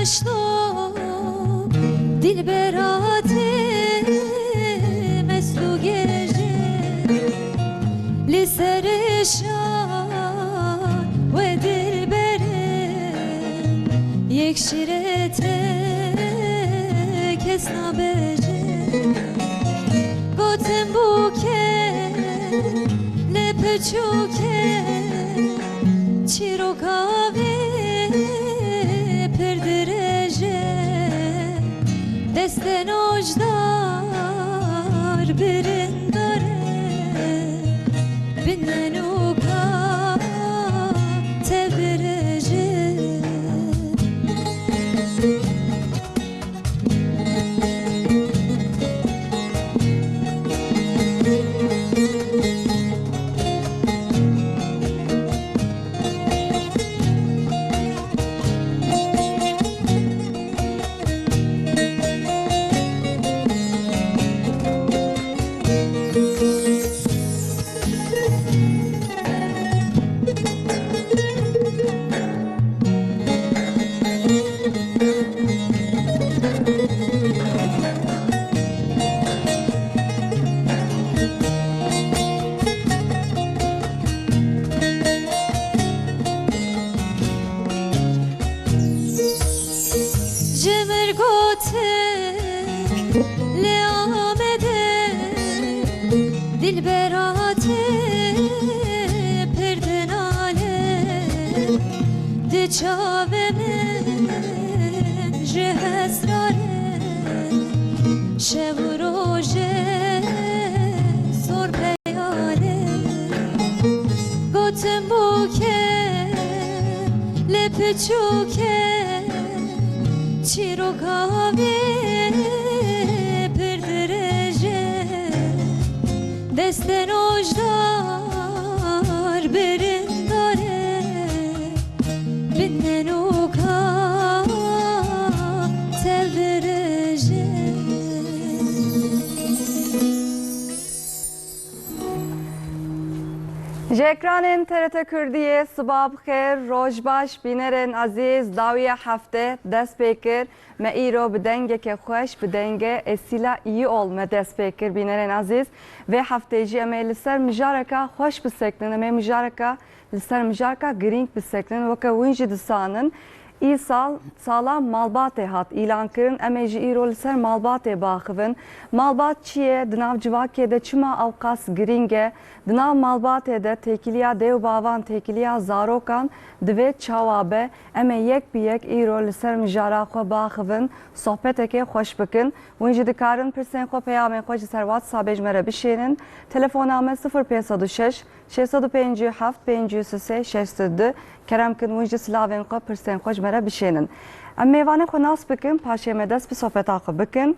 نشنا دل براتی مسلو گجه لسرشان و دل بره یک شیرته کس نبجه گوتم بوکه لپچوکه چی رو کاوه پردرجه دست نوجدار برنداره بننوکا تبرجه دل براته پردناله ده چاوه من جه اسراره شب و روژه سر پیاله گوتم بوکه لپچوکه چی رو کاوه دست نوجدار برنداره بننوکا تل درجه جکران TRT کردیه صبح بخیر روز باش بینرن عزیز داویه هفته دست بکر ما ایرو بدنگ که خوش بدنگ اسیلا iyi ol ما دست بکر بینرن عزیز و هفته جی اما لسر مجارکا خوش بسکنن اما مجارکا لسر مجارکا گرینگ بسکنن وکا وینجی دسانن ای سالا malbat hat ilan kırın emeci irol ser malbat bakıvın malbat çiye dınav civake de çima avkas gringe dınav malbat de tekiliya dev bavan tekiliya zarokan dve çavabe eme yek bir yek irol ser mijara xo bakıvın sohbet eke hoş bakın winci dikarın pirsen xo peyamen xo ser WhatsApp ejmere bişenin telefoname 0506 657 533 kerem kin winci slaven xo pirsen xo ejmere bişenin em meyvane xo nas bakın paşeme dest bir sohbet xo bakın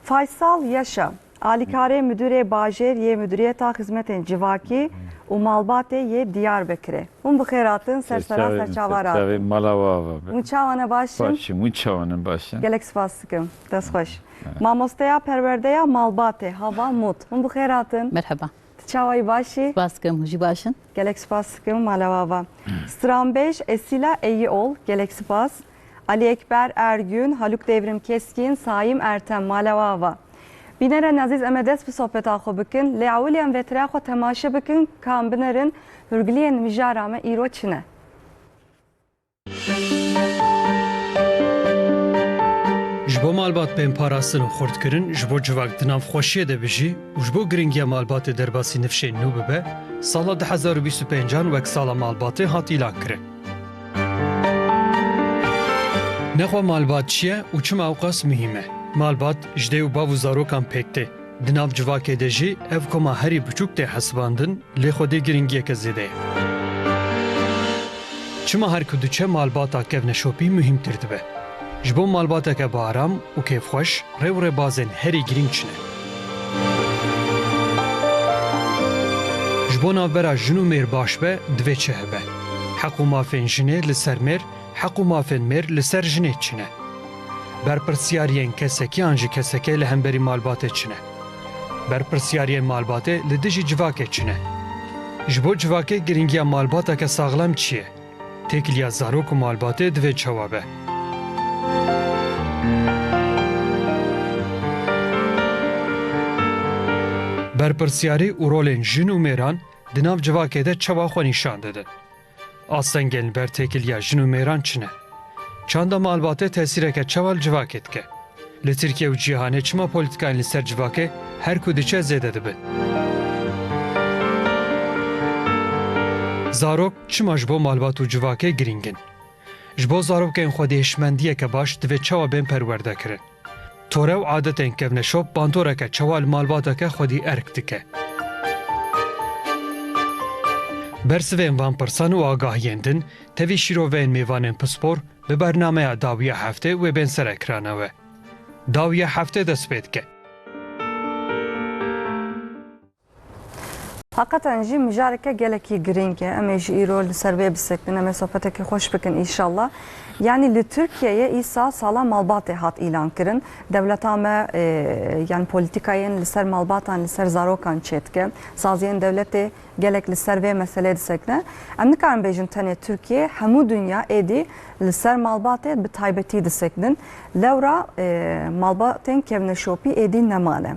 Faysal Yaşa Alikare Müdüre Bajer ye Müdüriyeta Hizmetin Civaki u Malbate ye Diyarbakır'e. Bu xeyratın sersera serçavarat. Tabii Malava. Muçavane başın. Muçavane başın. Gelek spasıkım. Dest hoş. Mamostaya perverdeya Malbate hava mut. Bu xeyratın. Merhaba. Çavay başı. Spasıkım huji başın. Gelek spasıkım Malava. Strambeş Esila iyi ol. Gelek spas. Ali Ekber Ergün, Haluk Devrim Keskin, Saim Ertem Malava. بینرن عزیز اما دست به صحبت آخو بکن لیاولی ام وتره آخو تماشه بکن کام بینرن هرگلین مجارامه ایرو چنه جبو مالبات بین پاراستن و خورد کرن جبو جواک دناف خوشیه ده بجی و جبو گرنگی مالبات درباسی نفشه نو ببه سالا 2025 وک سالا مالبات هات ایلان کره نخوا مالبات چیه و چم اوقاس مهمه مالبات جده و باو زاروکان پکته دناف جواکه ده جی اف کما هری بچوک ده حسباندن لی خوده گرنگیه که زده چما هر کدوچه مالباتا کفن شوپی مهم ترده جبو مالباتا که بارام و کیف خوش رو رو بازن هری گرنگ چنه جبو نابرا جنو میر باش به دوی چه هبه حق و مافین جنه لسر میر حق و مافین میر لسر جنه چنه برپرسیارین کسکی آنجی کسکی لهمبری مالباته چنه برپرسیارین مالباته لدیجی جواکه چنه جبو جواکه گرنگیا مالباتا که ساغلم چیه تکلیا زاروک و مالباته دوی چوابه برپرسیاری û rolên jin û mêran di nav civakê de çawa xwe nîşan didin. Astengên bertêkiliya jin û mêran çi ne? Çanda malbatê tesîreke çawa li civakê dike? Li Tirkiye û cîhanê çima polîtikayên li ser civakê her ku diçe zêde dibin? Zarok çima ji bo malbat û civakê girîng in? Ji bo zarokên xwe dêşmendiyeke baş divê çawa bên perwerdekirin. Torew adetên kevneşop bandoreke çawa li malbateke xwedî erk dike. Bersivên van pirsan û agahiyên din tevî şîroveyên mêvanên pispor bi bernameya dawiya heftê wê bên serekirane we. Dawiya heftê dest pê dike. Hakikaten jî mijareke gelekî giring e. Em ê ji îro li ser vê bisektin, em ê sohbetekê xweş bikin înşallah. Yani li Türkiye'ye îsa sala malbatê hat îlan kirin. Devleta me yani polîtikayên li ser malbatan li ser zarokan çêdike. Saziyên devletê gelek li ser vê meselê disekne. Em nikarin bêjin tenê Türkiye, hemû dünya êdî li ser malbatê bi taybetî disektin. Lewra malbatên kevneşopî êdî nemane.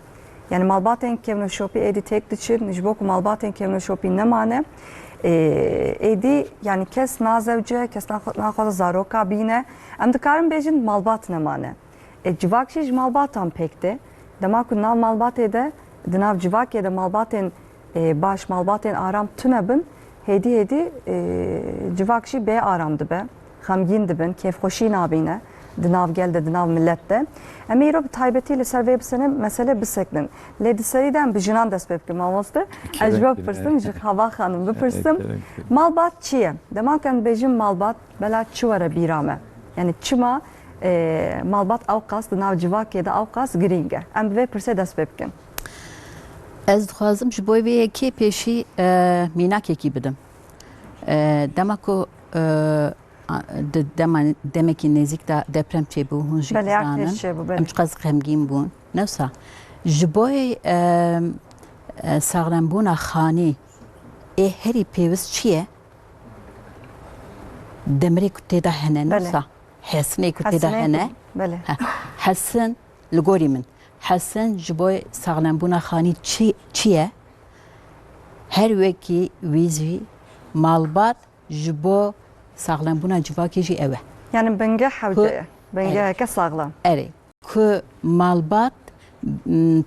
Yani malbatên kevneşopî êdî têk diçin, ji bo ku malbatên kevneşopî nemane. Êdî yani kes nazewce, kes naxwaze zaroka bîne. Em dikarin bêjin malbat nemane. Civak jî ji malbatan pêk de. Dema ku nav malbatê de, di nav civakê de malbatên baş, malbatên aram tune bin, hêdî civak jî bê aram dibe, xemgîn dibin, kêfxweşî nabîne. Di nav gel de, di nav millet de. Em ê îro bi taybetî li ser vê bisene mesele biseknin. Lê di serî de em bi jinan dest pê bikin mamoste. Ez ji we bipirsim, ji Hava xanim bipirsim. Malbat çi ye? Dema ku em dibêjin malbat, bela çi were bîra me? Yani çima malbat ew qas di nav civakê de ew qas girîng e. Em bi vê pirsê dest pê bikin. Ez dixwazim ji bo vê yekê pêşî mînakekî bidim. Dema ku demekî nêzik de deprem çêbû hûn jî dizanin. Em çiqas xemgîn bûn. Newsa ji bo saxlembûna xanî ê herî pêwîst çi ye? Demirê ku têda hene newsa hesinê ku têda hene hesin li gorî min. Hesin ji bo saxlembûna xanî çi ye? Her wekî wî jî malbat ji bo saxlembûna civakê jî ew e. Yani bingeh hewce ye. Bingeheke saxlam. Erê. Ku malbat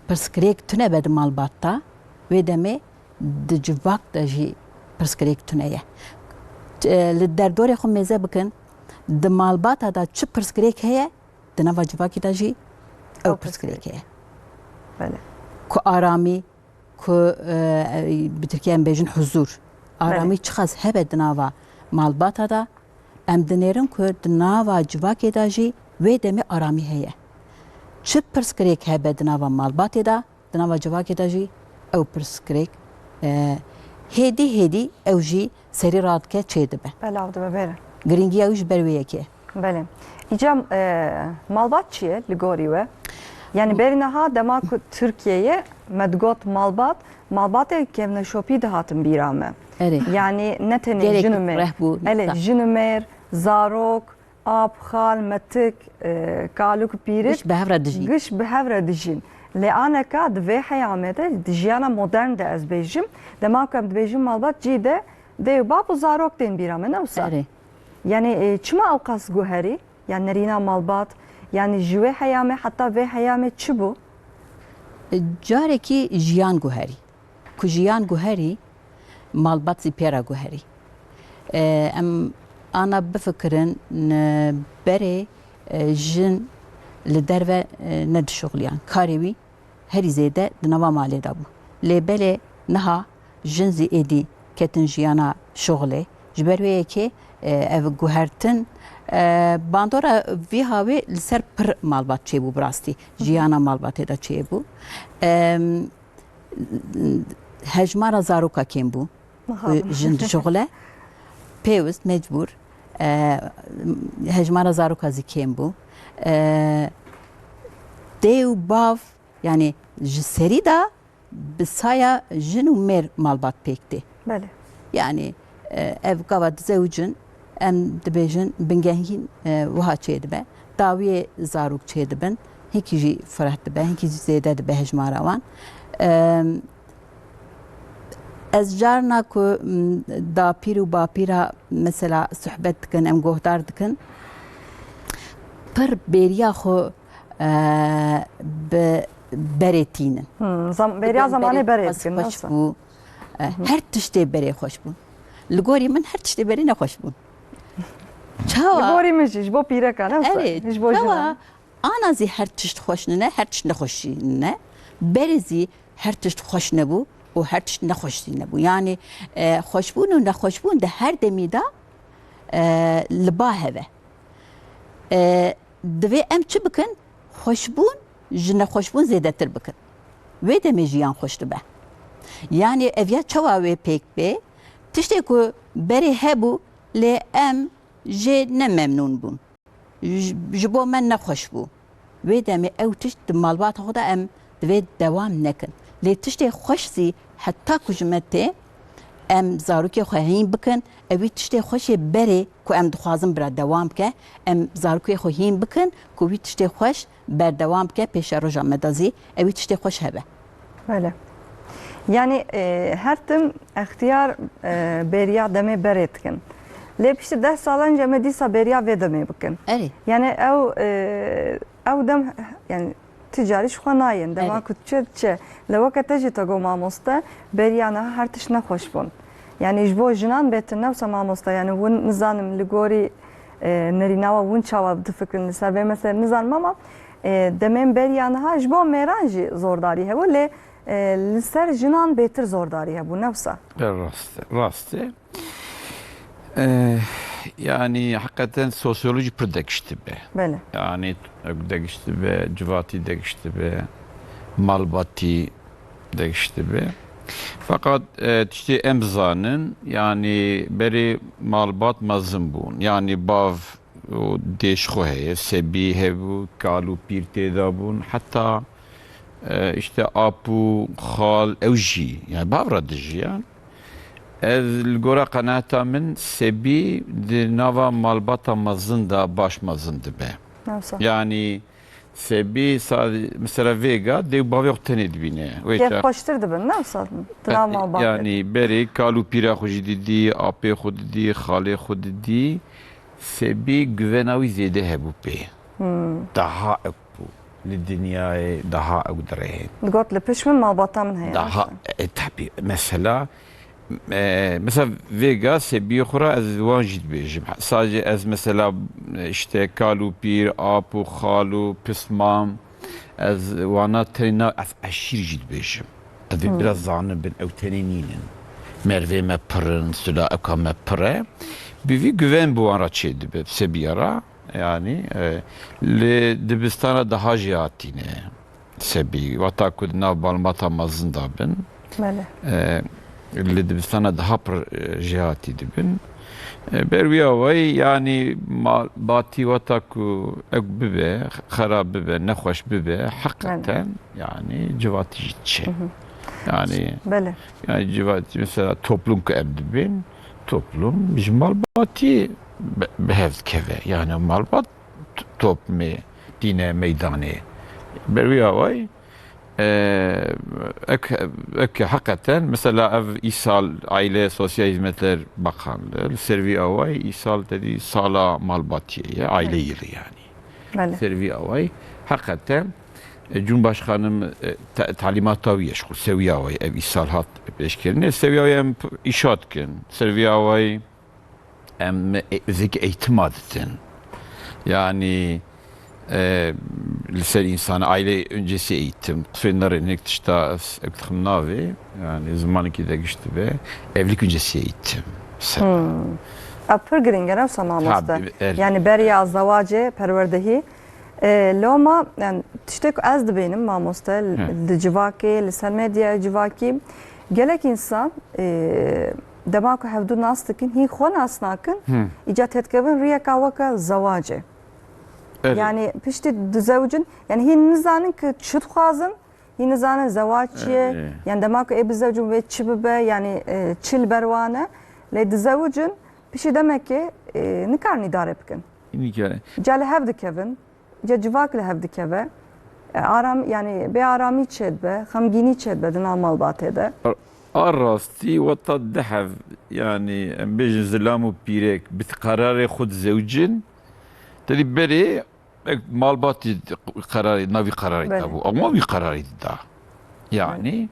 pirsgirêk tune be di malbatta, wê demê di civak de jî pirsgirêk tune ye. Li derdorê xwe mêze bikin, di malbata da çi pirsgirêk heye, di nava civakê de jî ew pirsgirêk heye. Ku aramî, ku bi Tirkiye em bêjin huzûr. Aramî çiqas hebe di nava malbata da, em dinêrin ku di nava civakê de jî wê demê aramî heye. Çi pirsgirêk hebe di nava malbatê da, di nava civakê de jî ew pirsgirêk hêdî ew jî serî radike çê dibe. Belav dibe bêre. Giringiya wî ji ber wê yekê. Belê. İcam malbat çi ye li gorî we? Yani berî niha dema ku Tirkiye'ye medgot malbatê kevneşopî de hatin bîra me. Yani ne tenê jin û mêr. Jin û mêr, zarok, ab, xal, metik, kalûk pîrik. Giş bi hevre dijîn. Giş bi hevre dijîn. Lê aneka di vê heyamê de di jiyana modern de ez bêjim. Dema ku em dibêjin malbat cî de dê bab û zarok tên bîra me newsa. Yani çima ew qas guherî? Yani nerîna malbat, yani ji wê heyamê heta vê heyamê çi bû? Carekî jiyan guherî. Ku jiyan guherî, malbat zî pêra guherî. Em ana bifikirin berê jin li derve nedişuxliyan. Karê wî herî zêde di nava malê da bû. Lê belê niha jin zî êdî ketin jiyana şoxlê. Ji ber wê yekê ev guhertin bandora vî havê li ser pir malbat çêbû bi rastî. Jiyana malbatê da çêbû. Hejmara zaroka kêm bû. Jin dişuxle. Pêwîst mecbûr hejmara zaroka zî kêm bû. Dê û bav yani ji serî da bi saya jin û mêr malbat pêk tê. Yani ev gava dizewcin em dibêjin bingehîn wiha çê dibe. داوی زاروک چه دبن هیکی جی فرح دبه هیکی جی زیده دبه هجماروان از جارنا که دا پیر و با پیرا مثلا صحبت دکن ام گهدار دکن پر بریا خو برتینن بریا زمانی برید کن خوش بو هر تشتی بری خوش بو لگوری من هر تشتی بری نخوش بو چاوا لگوری مشیش با پیره کنه evet چاوا آنا زی هر تشت خوش نه هر تشت نخوشی نه برزی هر تشت خوش نبو و هر تشت نخوشی نبو یعنی خوشبون و نخوشبون ده هر دمیدا لبا هوه دوی ام چی بکن خوشبون جن خوشبون زیاده تر بکن و دمی جیان خوش به یعنی اویا چوا و پیک به تشتی که بری هبو لی ام جه نممنون بون جبو من نخوش بو و دمی او تشت مالبات خدا ام دوی دوام نکن لی تشتی خوش زی حتی کجمته ام زاروکی خواهیم بکن اوی تشتی خوش بره که ام دخوازم برا دوام که ام زاروکی خواهیم بکن که اوی تشتی خوش بر دوام که پیش روژا مدازی اوی تشتی خوش هبه بله یعنی هر تم اختیار بریا دمی برید کن لی پیش 10 سالن جمع دیسا بریا و دمی بکن اری یعنی او دم یعنی تجاریش خناین دما کت چه لوقت تجی تگو ماموسته بریانه هر تش نخوش بون یعنی جبو جنان بهتر نفسه ماموسته یعنی ون نزانم لگوری نریناوا ون چاوا بتفکرن سر به مثلا نزان ماما دمن بریانه ها جبو میرانجی زورداری هبو لی لسر جنان بهتر زورداری هبو نفسه راسته yani hakikaten sosyoloji pır dekişti be. Böyle. Yani dekişti be, civati dekişti be, malbati dekişti be. Fakat işte emzanın yani beri malbat mazın bun. Yani bav o deşko heye, sebi hevu, kalu pir teda bun. Hatta işte apu, khal, evji. Yani bavra dici yani. Ez gora qanata min sebi di nava malbata mazın da baş mazındı be. Nasıl? Yani sebi mesela vega de bavyok tened bine. Kef hoşturdu ben nasıl? Travma bak. Yani beri kalu pira xoji didi, ape xod didi, xale xod didi. Sebi güvenavi zede hebu be. Daha ekbu. Li dünyaya daha ekdrehe. Got li pişmin malbata min heye. Daha tabi mesela mesela vega sebiye xura ez wan jid bejim. Sadece ez mesela işte kalu pir, apu, xalu, pismam ez wana trina ez aşir jid bejim. Ez biraz zanı ben evteninin. Merve me pırın, süla eka me pıre. Bir güven bu ara çeydi be sebiyara. Yani le dibistana daha jiyatine sebi. Vata kudna balmata mazında ben. Böyle. Li dibistana daha pır jiyati dibin. Berviya vay yani bati vata ku ek bibe, xarab bibe, nekhoş bibe hakikaten yani civati jitçe. Yani Böyle. Yani civati mesela toplum ku ebdibin toplum biz malbati behevd keve yani malbat top me dine meydane. Berviya vay hakikaten mesela ev İsal Aile Sosyal Hizmetler Bakanlığı servi avay İsal dedi sala malbatiye aile yılı yani. Böyle. Servi avay hakikaten Cumhurbaşkanım talimatı yeşkul seviye avay ev İsal hat beşkerine seviye avay em işatken servi avay em zeki eğitim adetin yani liseli insanı aile öncesi eğitim. Fenlerin ektişta ektimnavi yani zamanı ki de geçti be evlilik öncesi eğitim. Apır gringe nefsa mamosta. Yani beriya zavace perverdehi loma yani tiştek az da benim mamosta de civaki lisel medya civaki gelek insan demak hevdu nastikin hi xon asnakin icat etkevin riya kavaka zavace. Yani pişti düzevcin yani hin nizanın ki çut xazın hin nizanın zavaçiye yani demek ki ebizevcin ve çibibe yani çil bervane le düzevcin pişti demek ki nikar nidare bikin. nikah. Gel hev dikevin. Gel civak le hev dikeve. Aram yani be arami çedbe, hamgini çedbe dina malbatê de. الراستي وطا دحف يعني ام بيجن زلامو بيريك بتقرار خود زوجين تدي بري مالباتي قراري نافي قراري بله. تابو اما في قراري دا يعني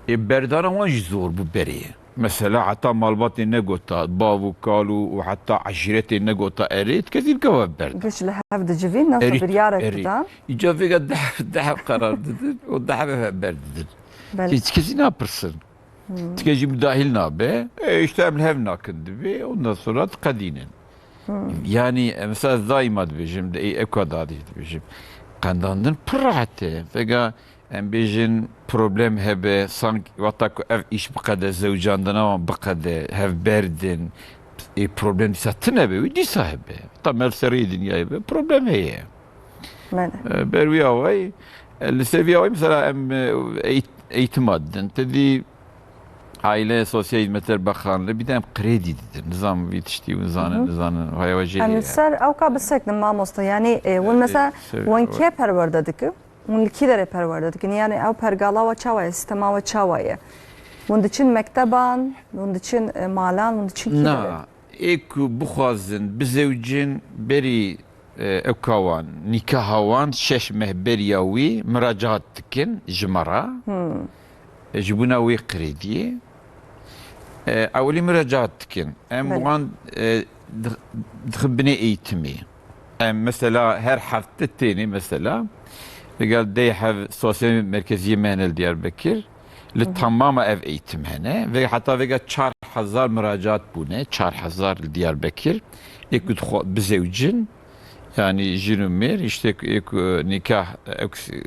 بردانا وانج زور بو بري مثلا حتى مالباتي نقوتا بابو كالو وحتى عشيرتي نقوتا اريد كثير كواب برد Geç le hev dicivin nasıl bir yara kudan. يجا فيك دحف قرار ددن ودحف برد ددن Bel. hiç kesin ne yapırsın? Tüketici müdahil nabe, işte emlhev nakındı ve ondan sonra tıkadinen. Yani mesela daima diyeceğim de ekvada diyeceğim. Kandandın pırahate. Vega embejin problem hebe sanki vatak ev iş bu kadar zevcandan ama bu kadar hev berdin. Problem satın hebe, üdi sahibi. Tam seriyedin ya hebe, problem heye. Bele. Bervi avay, seviye avay mesela eğitim addın. Dedi Aile Sosyal Hizmetler Bakanlığı bir de kredi dedi. Nizam yetiştiği nizanın hayvacı. Em ser evka bisekdim mamosta yani ون mesela ون ki perverda diki. ون ki dere perverda diki. Yani ev pergala ve çavaya, sistema ve çavaya. Bunun için mekteban, bunun için malan, bunun için ki dere. Na, eku bukhazın bizevcin beri evkavan, nikahavan şeş mehberiyavi müracaat dikin jimara. Jibuna ve krediye. Avli müracaat dikin. Em Bele. buğan dıkıbine eğitimi. Mesela her hafta teni mesela ve de have sosyal merkeziye menel Diyarbakır li tamama ev eğitim hene ve hatta ve 4000 müracaat bu ne 4000 Diyarbakır ekut bizevcin yani jinumir işte nikah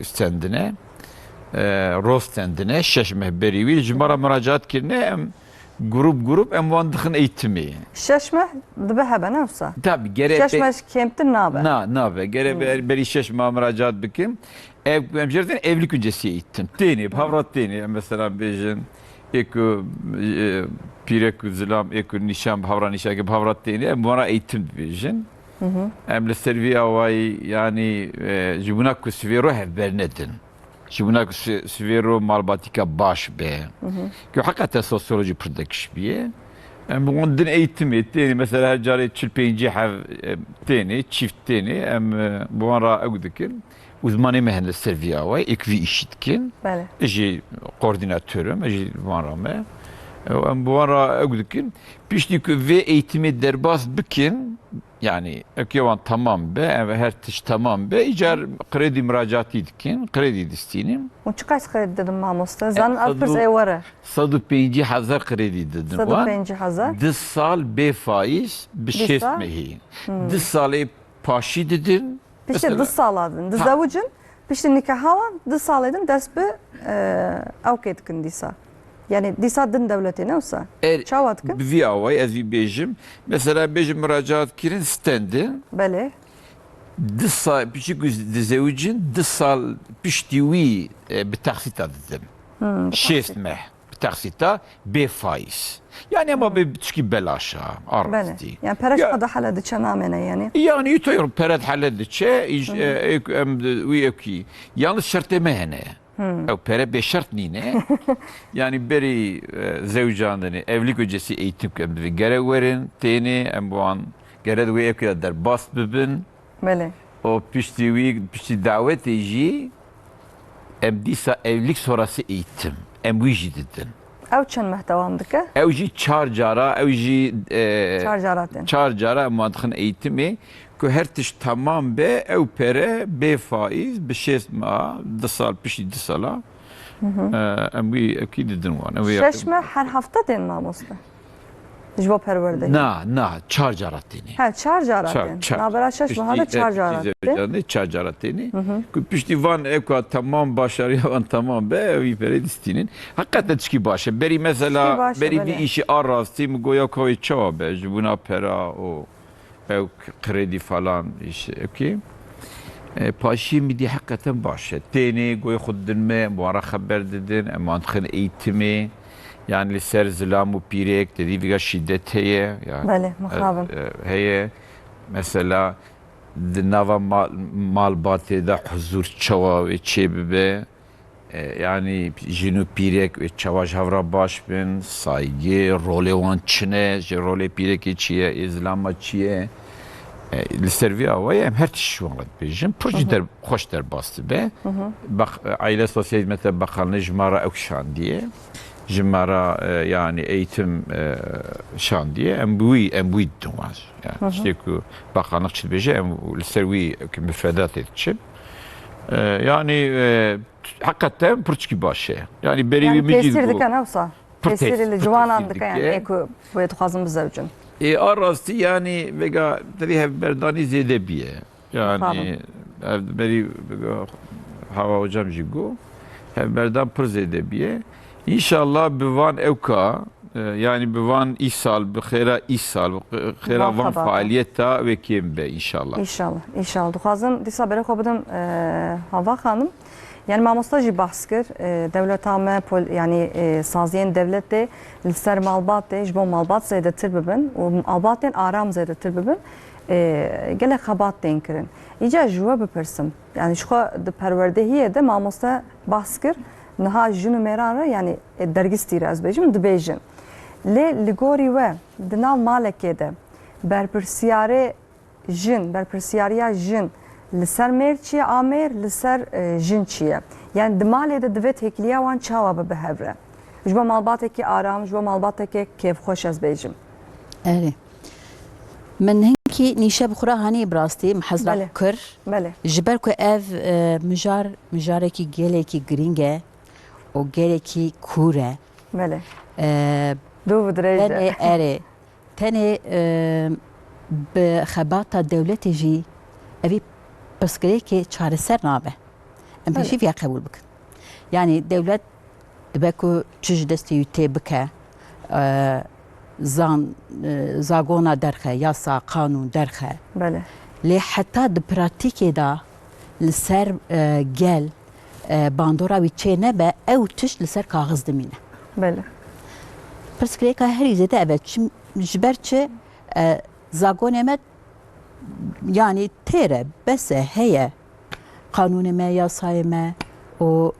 stendine roz stendine şeş mehberi vil cimara müracaat kirne em grup em vandıkın eğitimi. Şeşme dibe hebe ne olsa. Tabi gerek Şeşme kemtin nabe. na be gere beri şeş müracaat bikim. Emcerden evlilik öncesi eğittim. Teni, havrat teni mesela bejin eko pirek zilam eko nişan havra nişan gibi havrat teni em bana eğitim bejin. Em le serviya vay yani jibunak ku svero hevbernedin. Jibunak svero malbatika baş be. Ki hakikaten sosyoloji pırdakış biye. Em bunun eğitimi teni mesela her cari çilpeyinci hav teni çift teni em bu ara agdikin. Uzmanı mühendis serviya var, ekvi işitkin. Bele. Eji koordinatörüm, eji varame. Bu ara ögdükin. Piştik ve eğitimi derbas bikin. Yani ekyavan tamam be, ve her tiş tamam be. İcar kredi müracaatı dikin, kredi distinim. Un çıkaç kredi dedim mamosta. Zan sadu- alpırs evara. Sadı peyinci hazar kredi dedin. Sadı 5000. Dış sal be faiz bir Dış şey sal? etmeyi. Dış sal paşi dedin. Pişte Mesela- dız sağladın. Dız Ha. davucun. Pişte nikahavan dız sağladın. Dest bi avketkin disa. Yani disa din devleti ne olsa. Çavatkin. Bir avay ez bir bejim. Mesela bejim müracaat kirin stendi. Bele. Dısal pişik dizevcin dısal piştiwi bir taksita dedim. Şesme bir taksita be faiz. Yani ama bir çiki belaşa Bele. arasti. Yani pereş Ya- kada haladı çanamene yani. Yani yutuyor peret halledikçe yalnız şart demeyene. O pere be şart nine. Yani beri zevcandını evlilik öncesi eğitim kemdi. Gerek verin teni em bu an gerek ve ekle der bas bibin. Bele. O pişti davet eji em disa evlilik sonrası eğitim. Em bu işi dedin. Ev çen mehtevam dike. Evji çarcara, evji Çarjaratin. çarcara mantıkın eğitimi ki her tiş tamam be ev pere be faiz be şesma dısal pişti dısala. Em bu ekid dedin wan. Şeşme her hafta den mamosta. Jbo perverde. Na çarcaratini. Ha çarjaratin. Nabera şeşme hada çarjaratin. Çarcaratini. Pişti van evka tamam başarıya van tamam be evi pere distinin. Hakikaten çıkı başa. Beri mesela Çıkı başa, beri bir böyle. işi arrasti mi goya koy çava be. Buna pera o ev kredi falan işte. Okay. Paşi mi diye hakikaten başa. Teni goy xuddinme bu ara haber dedin. Mantıkın eğitimi. Yani ser zilamu pirek dediği bir şiddet heye. Yani, Bele. Muhabim. heye mesela di nava malbatê de huzur çawa ve çê bibe. Yani jinu pîrek ve çavaj havra baş bin, saygı, rolê wan çi ne, ji rolê pîrekê çi ye, îzlama çi ye. Li ser vê awayê em her tişt wan dibêjin, pir jî xweş derbas dibe. Aile Sosyal Hizmetler Bakanlığı ji me re ew şandiye. Ji me re yani eğitim şandiye. Em wî didin wan. Yani tiştê ku bakanlık çi dibêje, em li ser wî müfredatê diçin. Yani hakikaten pırçki başı. Yani beri Yani bir tesir dike nefsa. Tesir ile civanan dike yani dike. eku bu etuhazım bizevcin. Arası yani vega tabi hep berdani zede biye. Yani beri hava hocam jigo hep berdan pır zede biye. İnşallah bivan evka yani bivan ishal bixera ishal bixera van faaliyeta ve kim be inşallah. İnşallah. İnşallah. Duhazım disa beri xobidin Hava Hanım. Yani mamosta jî bahs kir dewleta me yani saziyên devletê li ser malbatê ji bo malbat zêdetir bibin û malbatên aram zêdetir bibin gelek xebat tên kirin. Îca ji we bipirsim. Yani ji xwe di perwerdehiyê de mamosta bahs kir niha jin û mêran re yani dergîstî re ez bêjim dibêjin. Lê li gorî we di nav malekê de berpirsiyarê jin, berpirsiyariya jin li ser mêr çiye amêr li ser jin çiye. Yani di malê de divê têkiliya wan çawa bibe hevre. Ji bo malbatekî aram, ji bo malbatekê kêfxweş ez bêjim. Erê. Min hinkî nîşe bi xwe re hanî bi rastî mehezra Belê. kir. Belê. Ji ber ku ev mijarekî gelekî giring e û gelekî kûr e. Belê. Eee, Du bi dirêj Tenê de. erê. Tenê bi xebata dewletê jî evî pirsgirêkê çareser nabe. Em pêşî vêya qebûl bikin. Yani devlet dibe ku çi ji destê wî tê bike zagona derxe, yasa, kanûn derxe. Belê. Lê heta di pratikê da li ser gel bandora wî çê nebe ew tişt li ser kaxiz dimîne. Belê. Pirsgirêka herî zêde ev e. Ji ber çi zagonê me yani têre, bese, heye kanûnê me, yasayê me û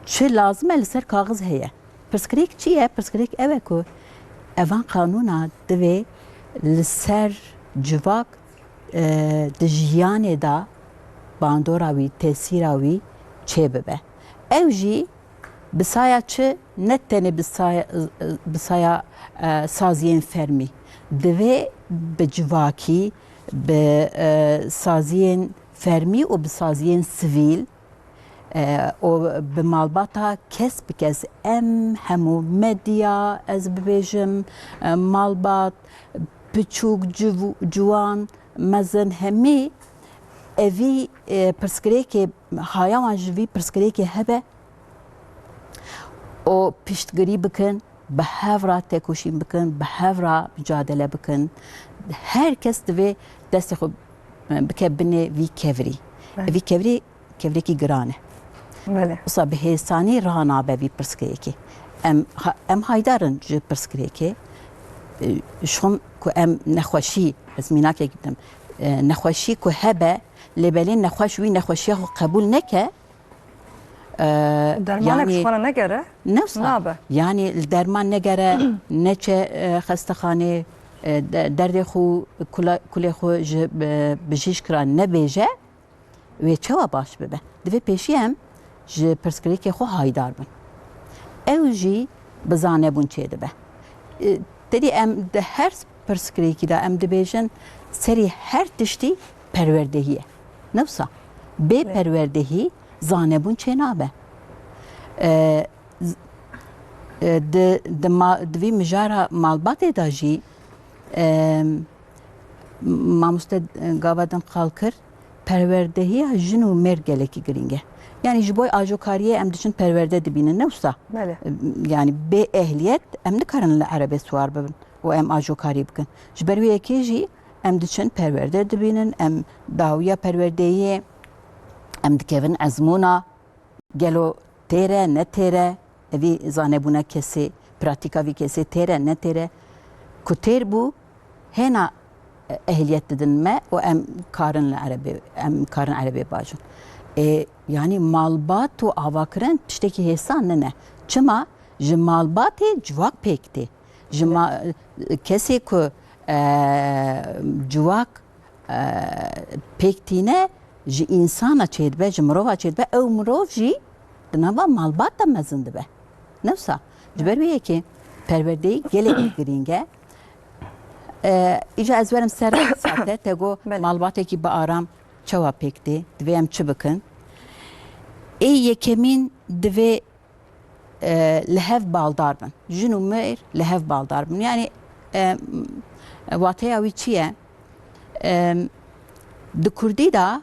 çi lazim e li ser kaxiz heye. Pirsgirêk çi ye? Pirsgirêk ev e ku evan kanûna divê li ser civak di jiyanê da bandora wî, tesîra wî çê bibe. Ew jî bi saya çi ne tenê bi saya saziyên fermî. Divê bi civakî, bi saziyên fermî û bi saziyên sivîl û bi malbata kes bi kes em hemû medya ez bibêjim malbat biçûk ciwan mezin hemî evî pirsgirêkê haya wan ji vî pirsgirêkê hebe û piştgirî bikin bi hevra têkoşîn bikin bi hevra mücadele bikin herkes divê destê xwe bike binê vî kevirî. Vî kevirî kevirekî giran e. Belê. Wisa bi hêsanî ranabe vî pirsgirêkê. Em haydarin ji pirsgirêkê şon ku em nexweşî ez mînakê gidim nexweşî ku hebe lêbelên nexweş wî nexweşiya xwe qebûl neke Dermanek ji xwe negere newsa nabe. yani li derman negere neçe xestexanê derdê xwe kulê xwe ji bijîşkiran nebêje wê çawa baş bibe. Divê pêşî em ji pirsgirêkê xwe haydar bin. Ew jî bi zanebûn çê dibe. Terî em di her pirsgirêkî de em dibêjin serî her tiştî perwerdehî ye. Newsa bê perwerdehî zanebûn çê nabe. Di vî mijara malbatê da jî mamoste gava din qal kir perwerdehiya jin û mêr gelekî giring e. Yani ji bo ajokariyê em diçin perwerde dibînin newsa. Belê. Yani bê ehliyet em nikarin li erebê swar bibin û em ajokarî bikin. Ji ber wê yekê jî em diçin perwerde dibînin em dawiya perwerdeyê em dikevin ezmûna gelo têre ne têre evî zanebûna kesê pratika vî kesê têre ne têre ku têr bû hêna ehliyet didin me و em karin Arabi bajın. Yani malbat و avakirin tişteki hesan ne? Çima ji malbatê civak pêkti. Ji kesê ku civak pêktîne ji insana çêdibe, ji mirova çêdibe, ew mirov jî di nava malbat da mezin dibe. Nefsa ji ber wê yekê perwerdeyî gelek girîng e. İca ez verim ser sate te got malbatekî bi aram çawa pêktî, divê em çi bikin? Yekemîn divê li hev baldar bin. Jin û mêr li hev baldar bin. Yani wateya wî çi ye? Di Kurdî da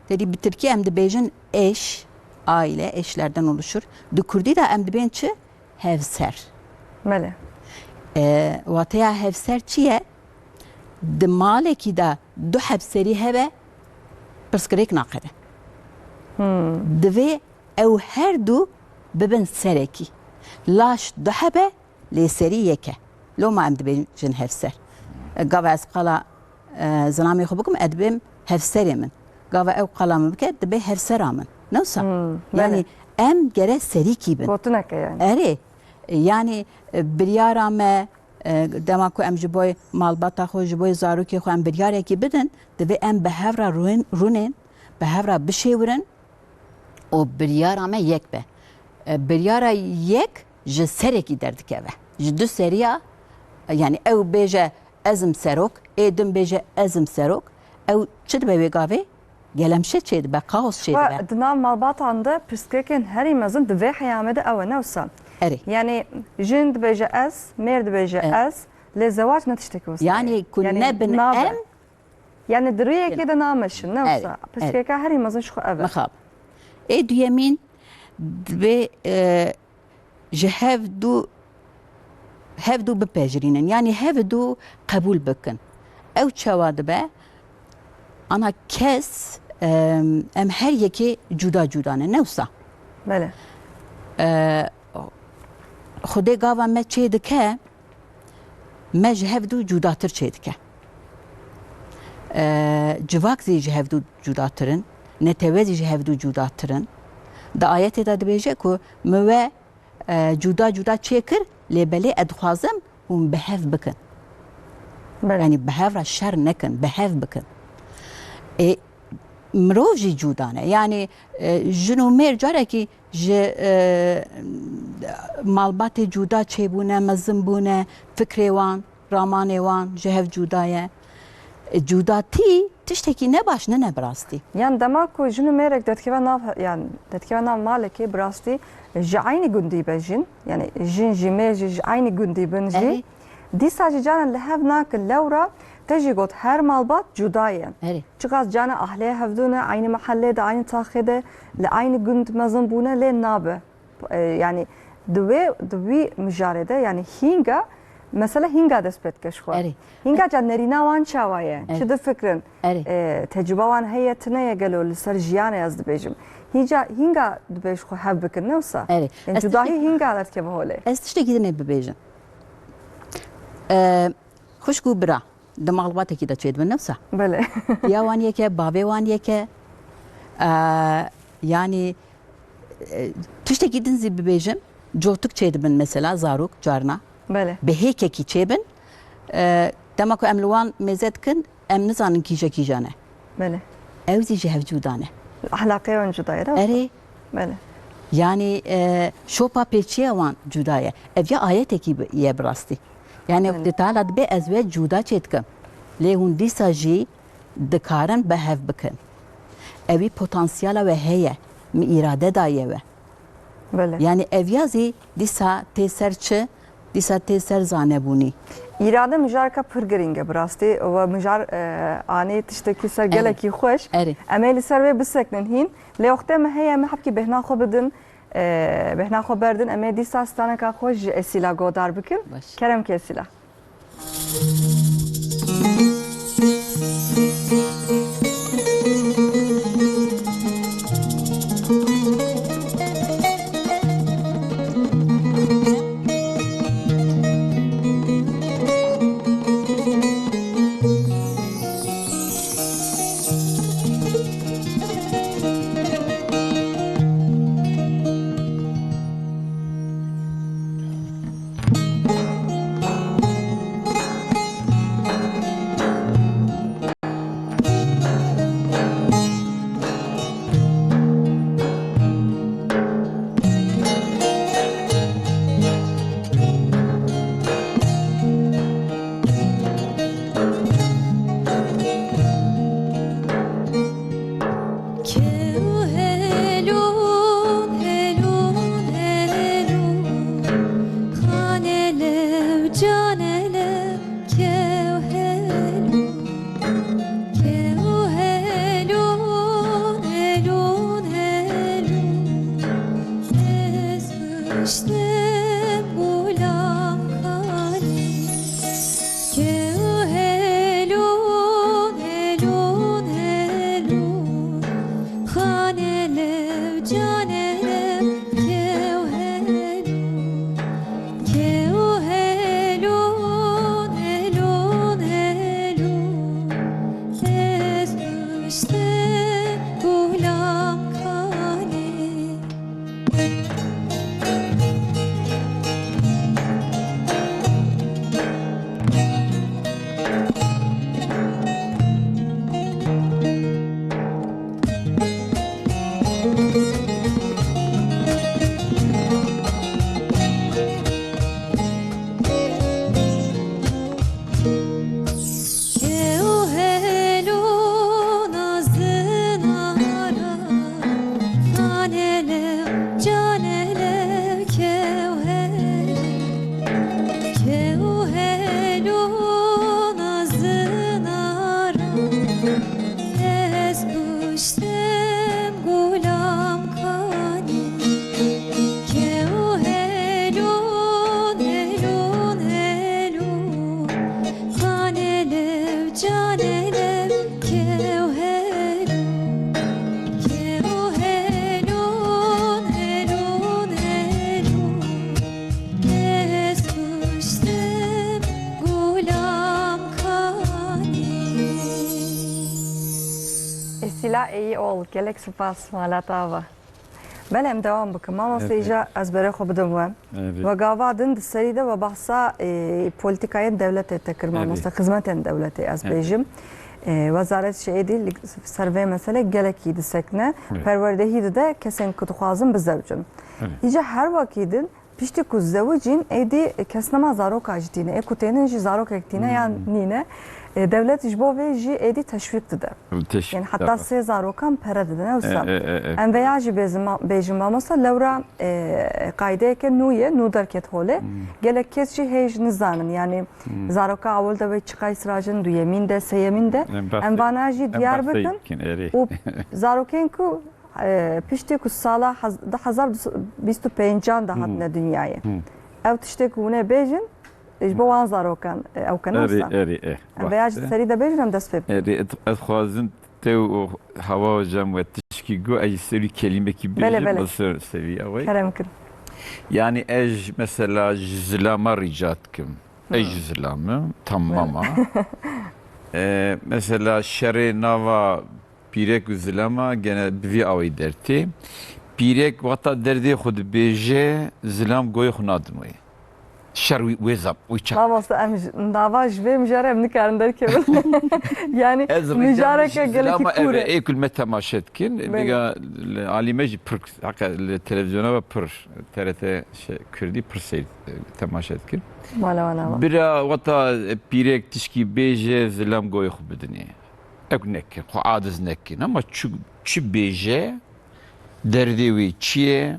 dedi bi Tirkiye em dibêjin eş, aile, eşlerden oluşur. Di Kurdî da em dibên çi? Hevser. Bele. Wateya hevser çi ye? Di malekî da du hevserî hebe pirsgirêk naqede. Divê ew her du bibin serekî. Laş du hebe lê serî yek e. Loma em dibêjin hevser. Gava ez qala zilamê xwe bikim ez dibêm hevserê min. Gava ew qala min bike dibe hevsera min. Newsa. Yani em gere serîkî bin. Gotuneke yani. Erê. Yani biryara me dema ku em ji bo malbata xwe ji bo zarokê xwe em biryarekî bidin divê em bi hevra rûnên bi hevra bişêwirin û biryara me yek be. Biryara yek ji serekî derdikeve. Ji du seriya yani ew bêje ezim serok, din bêje ezim serok, ew çi dibe wê gavê? Gelemşe çêdibe, kaos çêdibe. Ve di nav malbatan da pirsgirêkên herî mezin divê heyame de ew e newsa. Erê. Yani jin dibêje ez, mêr dibêje ez, lê zewac ne tiştekî wisa. Yani ku nebin nabe. em Yani di rûyekê de nameşin newsa. Evet, Pirsgirêka herî mezin ji xwe ev e. mixab. Duyemîn divê ji hev du bipejirînin. Yani hev du qebûl bikin. Ew çawa dibe ana kes em her yekê cuda cuda ne newsa. Bele. Xwedê gava me çê dike me ji hev du cudatir çê dike. Civak zî ji hev du cudatirin, netewezî ji hev du cudatirin. Di ayetê de dibêje ku me we cuda cuda çê kir lê belê ez dixwazim hûn bi hev bikin. Bele. Yani bi hev re şer nekin, bi hev bikin. Mirov jî cuda ne. Yani jin û mêr carekî ji malbatê cuda çêbûne, mezin bûne, fikrê wan, ramanê wan ji hev cuda ye. Cudatî tiştekî ne baş ne birastî. Yani dema ku jin û mêrek detkeve nav yani detkeve nav malekê bi rastî ji aynî gundî be jin. Yani jin jî mêr jî ji aynî gundî bin jî. Dîsa jî canan li hev nakin lewra te jî got her malbat cuda ye. Erê. Çiqas cana ahlê hevdûne aynî mahallê de aynî taxê de li aynî gund mezin bûne lê nabe. Yani di wî mijarê de yani hinga mesela hinga dest pê dike ji xwe. Erê. Hinga ca nerîna wan çawa ye. Çi difikirin? Erê. Tecrübe wan heye tune ye gelo li ser jiyanê ez dibêjim. Hinga dibêj xwe hev bikin newsa. Erê. Yani cudahî hinga derdikeve holê. Ez tiştekî dinê bibêjim. Xuşk û bira di malbatekî de çêdibin newsa. Bele. Ya wan yeke, bavê wan yeke. Yani tiştekî din zî bibêjim. Cotuk çêdibin mesela zarok carna. Bele. Bi hêkekî çêbin. Dema ku em li wan mêze dikin em nizanin kîja ne. Bele. Ew zî ji hev cuda ne. Ahlakê wan cuda ye. Erê. Bele. Yani şopa pêçiya wan cuda ye. Ev ya ayetekî ye bi rastî. Yani detala dibe ez ve cuda çê dikim. Lê hûn dîsa jî dikarin bi hev bikin. Evî potansiyala we heye. Mi îrade da ye we. Bele. Yani ev ya zî dîsa tê ser çi? Dîsa tê ser zanebûnî. İrade mijarka pir giring e bi rastî ve mijar anê tiştekî ser gelekî xweş. Erê. Em ê li ser wê bisekinin hîn. Lê wextê me heye me hepkî bêhna xwe bidin. Bêhna xwe berdin em ê dîsa staneka xwe ji Esîla godar bikin. Baş. Kerem ki Esîla. Keu helo nazın ara Tanele canele keu helo nazın ara Ez kuştem gulam kani Keu helon helon helon Kanelev canelev keu helon helon helon helon Ez kuştem gulam kani Esila iyi ol. Gelek spas malata. Belem devam bakın. Mama seyirca az bere xo bidim ve. Evet. Ve gavadın seride ve bahsa politikayın devlete tekir mamosta hizmetin devlete az bejim. Vazaret şey değil, serve mesele gelek yedi sekne. Perverdehi de kesen kutuxazın bizevcin. İyice her vakidin pişti ku zevcin edi kesnama zarok ajdine, ekutenin ji zarok ektine yani nine. Devlet işbo ve ji edi teşvik de. Yani hatta se zarokan pere de ne olsa. En veya ji bejim mamosta levra kaide ke nuye nu derket hole. Gelek kes ji hej nizanin yani zaroka avulda ve çıkay sıracın duyemin de seyemin de. En vana ji diyar bakın. O zaroken ku pişti ku sala 2025 da hatne dünyaya. Ev tişte ku ne bejin İşbo wan zarokan ew kanasa. Veya ji serî de bejin em dest pê. Ez xwazim te û hewa cem ve tişkî gu serî kelimekî Bele, bêjim bele. basır seviye wê. Kerem kir. Yani mesela ji zilama rica dikim. Ji zilamı tamama. Mesela şerê nava pîrek û zilama gene bivî awî dertê. Pîrek wata derdê xwe dibêje zilam goyê xwe nadimê. Şer wê zap wî çak. Mamosta em dava ji vê mijare em nikarin derkevin. Yani mijareke gelekî kûr e. Ekül me temaşe dikin. Diga alîme jî pir heka li televizyona ve pir TRT Kurdî pir seyr temaşe dikin. Mala wana. Bira wata pîrek tişkî bêje zilam goyê xwe bidinê. Ek nekin, xwe adiz nekin ama çi bêje derdê wê çi ye?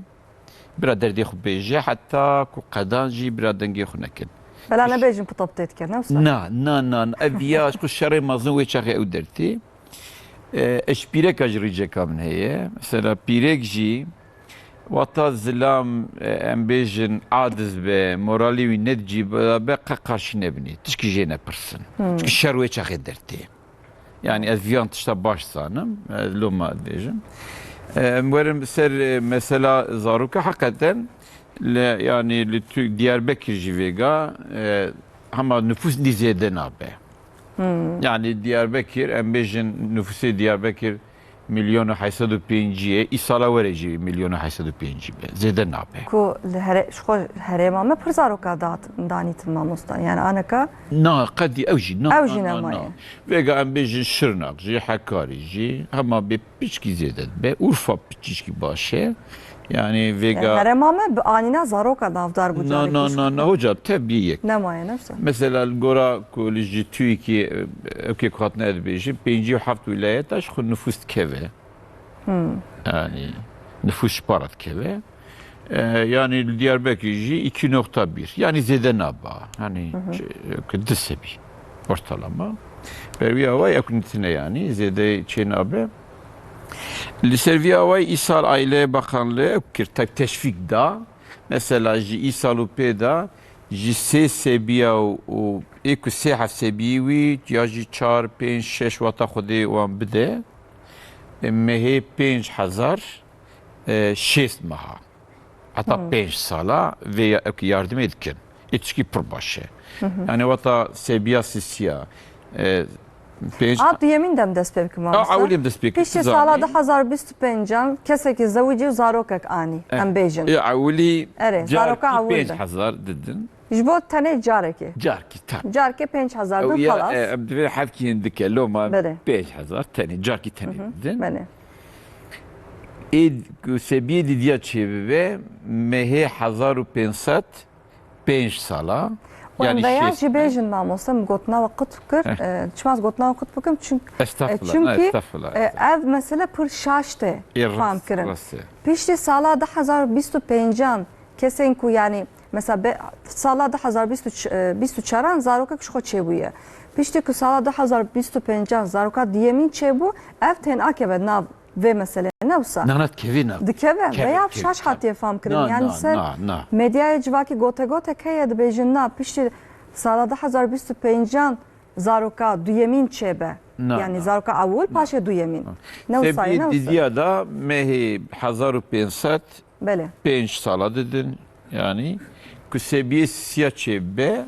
Bira derdê xwe bêje heta ku qedan jî bira dengê xwe nekin. Bela ne bejin putop têdike ne olsa. Na ev ya ku şerê mezin wê çaxê ew dertê. Eş pîreka ji rîceka min heye. Mesela pîrek jî wata zilam em bêjin adiz be moralî wî nedicî be qarşî nebinê. Tişkî jê nepirsin. Çünkü şer wê çaxê dertê. Yani ez viyan tişta baş zanim. Loma dibêjim. Werim ser mesela zaroka hakikaten yani li Diyarbakır jî vêga hema nüfus nîzêde nabe. Yani Diyarbakır em bêjin nüfusê Diyarbakır milyonu 805 îsala were jî milyonu 805 be. Zêde nabe. Ku herêma me pir zaroka danîtin mamosta. Yani aneka Na qedî ew jî Ew jî nemaye. Vêga em bêjin Şirnak jî Hekarî jî hema bê piçkî zêde be. Urfa piçkî baş e. Yani vêga herêma me bi anîna zaroka navdar bu Na hoca tebii yek. Nemaye ne olsa. Mesela gora ku li ji Türkiye evke katne edibêjin 57 wilayeta ji xwe nüfus dikeve. Yani nüfus para dikeve. Yani Diyarbakır jî 2.1. Yani zêde naba. Hani disebi ortalama. Bervî ava yakınitine yani zêde çê nabe. Li ser vî awayî îsal Aile Bakanlığı kir teşvik da. Mesela ji îsal û pê da ji sê sebiya û ê ku sê hefsebiyî wî ya jî 4, 5, 6 wata Xwedê wan bide. Mehê 5000 şêst meha. Heta 5 sala vê yardımê dikin. Tişkî pir baş e. Yani wata sebiya sisiya Yemin dem dest pê bikim mamosta. Awilî dest pê Piştî sala 2025 kesekî zewicî zarokek anî em bêjin. Awilî Ere, zaroka awil de. 5000 didin. Ji bo tenê carekê. Carkî tam. Carekê 5000 din xalas. Em divê hevkiyên dike loma Bele. 5000 tenê carkî tenê didin. Bele. سبی دیدیا چه مه 1505 سالا Yani veya şeş- jibejin mamosam gotna vakit fikir. Çmaz gotna vakit fikir çünkü Estağfurullah. çünkü Estağfurullah. ev mesela pır şaşte fam kirin. Rası. Pişti sala 2025 kesin ku yani mesela sala 2024 zaroka kuşko çebuye. Pişti ku sala 2025 zaroka diyemin çebu ev ten akebe nav ve mesela navsa. Nanat kevina. Dikeve Keve, veya keve, şaş hatiye fam kirin. Na, Yani na, ser na. medyaya civaki gote keye dibêjin na piştî sala 2025 zaroka duyemîn çêbe. Na, Yani na. zaroka awul paşê duyemîn. Newsayê Sebi didiya da mehi 1505 Belê. sala dedin. Yani ku sebiye siya çevbe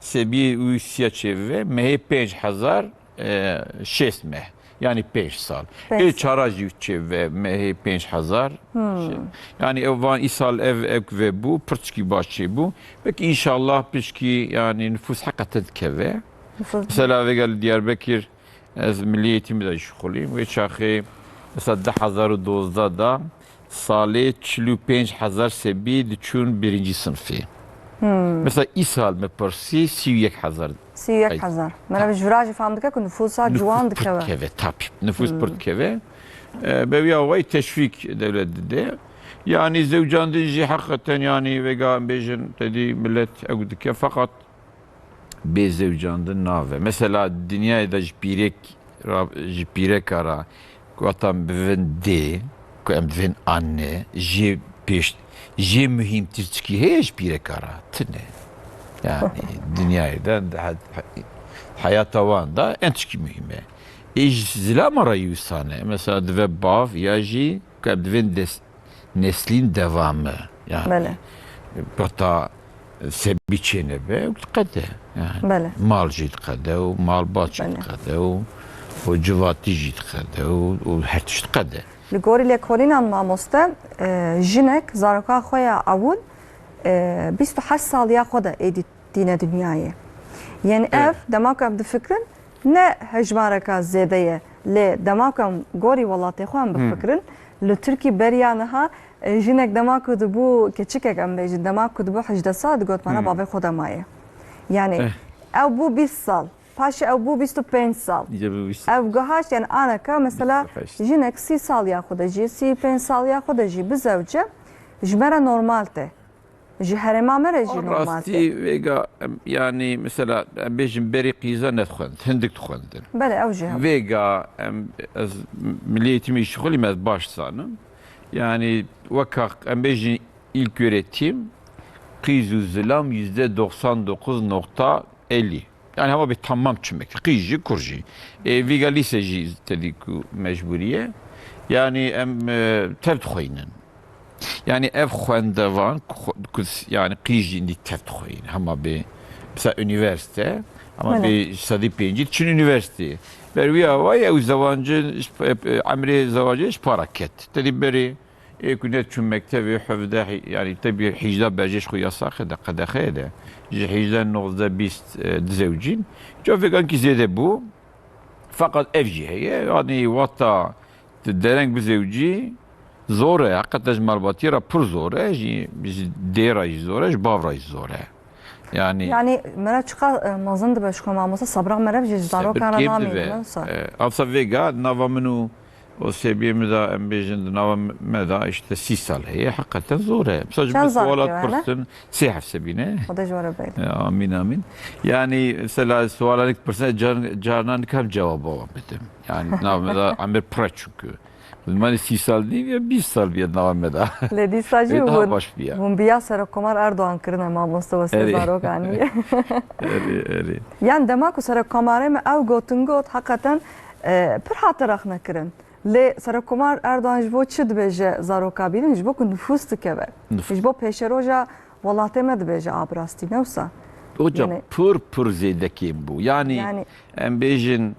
sebiye uy siya çevbe mehi 5006 meh. Yani 5 sal. Beş El çarajı çevbe mehi 5000 Yani evvan isal ev ve bu pırçki başı bu. Peki inşallah pişki yani nüfus hakikaten keve. Mesela ve gel Diyarbakır az milli eğitimi de şukuluyum ve çakı mesela 2012 da sale 45000 sebi diçun birinci sınıfı. Mesela ishal me persi 31000 31 hazar. Mera bi jvirajê fam dike ku nüfusa ciwan dikeve. Pırtkeve tabii. Nüfus pırtkeve. Beviya vay teşvik devlet dedi. Yani zevcan dinci hakikaten yani vegan bejin dedi millet evdike fakat be zevcandın nave. Mesela dünyada jipirek ara kuatam bevin de kuam bevin anne je mühimtir ki hiç birek ara tine. Yani dünyada hayata vanda en çıkı mühime. Zila arayı sane. Mesela dve bav yaji kuam bevin neslin devamı. Yani. Belê. Bata sebiçene be qede yani Belê. mal jid qede و mal baç Belê. qede و civati jid qede و her tişt qede Li gorî lêkolînan mamoste jinek zaroka xwe ya awul 28 saliya xwe de êdî dîne dünyayê. Yani ev dema ku em difikirin ne hejmareka zêde ye lê dema ku em gorî welatê xwe em bifikirin li Tirkî beriya niha jinek dema ku dibû keçikek em bêjin dema ku dibû 18 sal digot bana bavê xwe de maye. Yani ew bû 20 sal paşê ew bû 25 sal. Ev gihaş yani anaka mesela 25. jinek 30 sal ya xwe de jî 35 sal ya xwe de jî bi zewce ji me re normal te. Ji herêma me re jî normal te. rasti vega yani mesela bejim beri qiza net xwend hindik xwendin Belê ew jî hev. vega az milli eğitimi şughulî ez baş sanım yani vaka em bejin ilk öğretim qiz û zilam %99.50 yani ama bir tamam çümek qîjî kurjî vega lisejî tedî ku mecburiye yani em tev dixwînin yani ev xwendevan yani qîjî indi tev dixwînin hema bir mesela üniversite ama Öyle. bir sadî pêncî çün üniversite berwiya vay ew zewancı emrê zewacê ji para ket tedî berê kunet çün mektebê hevde yani tabii hicda berjêş xwe yasa qedexe de ji hicda 19-20 dizewcîn ca vegankî zêde bû fakat ev jî heye yani wata dereng bi zewcî zor e hakikaten ji malbatî ra pir zor e ji dêra jî zor e ji bavra jî zor e yani Yani me re çiqa mezin dibe ji ku mamoste sabra me re jî ji zarokan re namînin wisa. Avsa vega nava min û o sebiyemi da em bêjin nava me da işte 6 sal heye hakikaten zor e. Mesela Çend bu zarokê sualat var, ne? pırsın sehef sebine. Xwedê ji we re bêle. Amin amin. Yani mesela sualanik pırsın canan kam cevabı alamedim. Yani nava da amir pra çünkü. Mani 6 sal değil ya 20 sal bir nava me da. Lê dîsa jî Daha baş bir ya. hûn biya Serokkomar Erdogan kirine mamoste westê Erê. zarokaniyê. Eri. Yani dema ku Serokkomarê me ew gotin got hakikaten pir hate rexne kirin. Lê Serokkomar Erdogan ji bo çi dibêje zaroka bînin ji bo ku nüfus dikeve. Nüfus. Ji bo pêşeroja welatê me dibêje abrastî ne wisa. Hocam Yani- pır zedekim bu. Yani em bêjin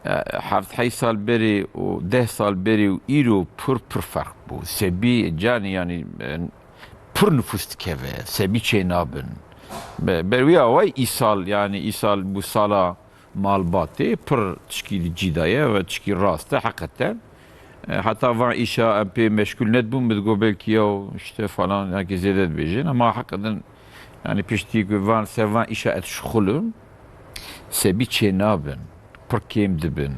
7 sal beri o 10 sal beri o îro pır fark bu. Sebi cani yani pır nüfus dikeve. Sebi çênabin. Berwiya vay îsal yani îsal bu sala malbatê pır tişkî cidaye ve tişkî rast e hakikaten hatta van işa MP meşgul net bu mu belki ya işte falan herkes ziyade bejin ama hakikaten yani pişti van sevan işa et şukulum sebi çenabın pırkem dibin.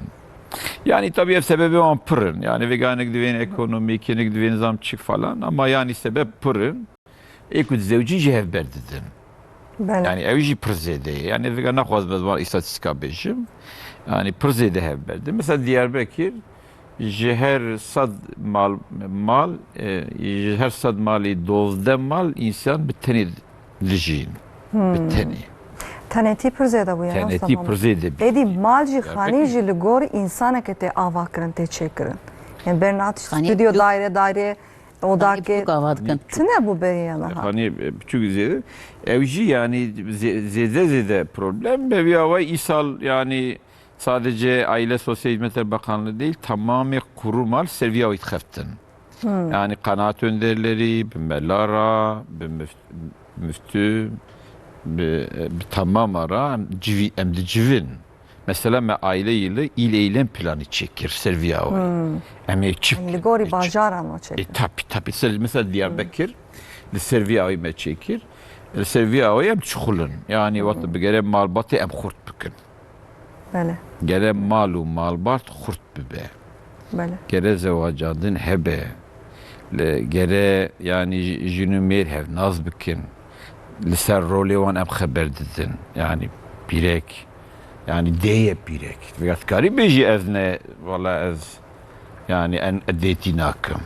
Yani tabii ev sebebi o pırın. Yani veganik divin ekonomi, kenik divin zamçık falan ama yani sebep pırın. Ekut zevci cehev berdidin. بله Yani evci pırzede. Yani vegan nakhwaz bezman istatistika bejim. Yani pırzede hev berdi. Mesela Diyarbakır her sad mal her sad mali dozde mal insan biteni lijin. Biteni. تنێتی پرزێ دەبوو Teneti pırzede. ئێدی مالجی Diyarbakır. خانیژی لە گۆڕی ئینسانێکە تێ ئاواکردن تێ چێکردن یان بەرنات خانی ستودیۆ بلو- دایرێ دایرێ ئۆداکێ Gavatkın. تنە بوو بەریانەها Hani küçük zede. Evci yani zede problem. Ve bir hava ishal yani sadece Aile Sosyal Hizmetler Bakanlığı değil tamamen kurumal seviye itkeftin. Yani kanaat önderleri, bimmelara, müftü, tamam ara hem de civin. Mesela me aile yılı il eylem planı çekir seviye hava. Hem çift. لە گۆری باژاران وە چێک Tabii. Mesela Diyarbakır servi ayı me çekir. Servi ayı hem çukulun. Yani vatı bir gere malbatı hem kurt bükün. بله Gere malu malbat kurt bübe. بله Gere zevacadın hebe. Gere yani jünü merhev naz bükün. Liser rolü van hem haber dedin. Yani birek. Yani deye birek. Fakat garibeji ez ne valla ez yani en edetinakım.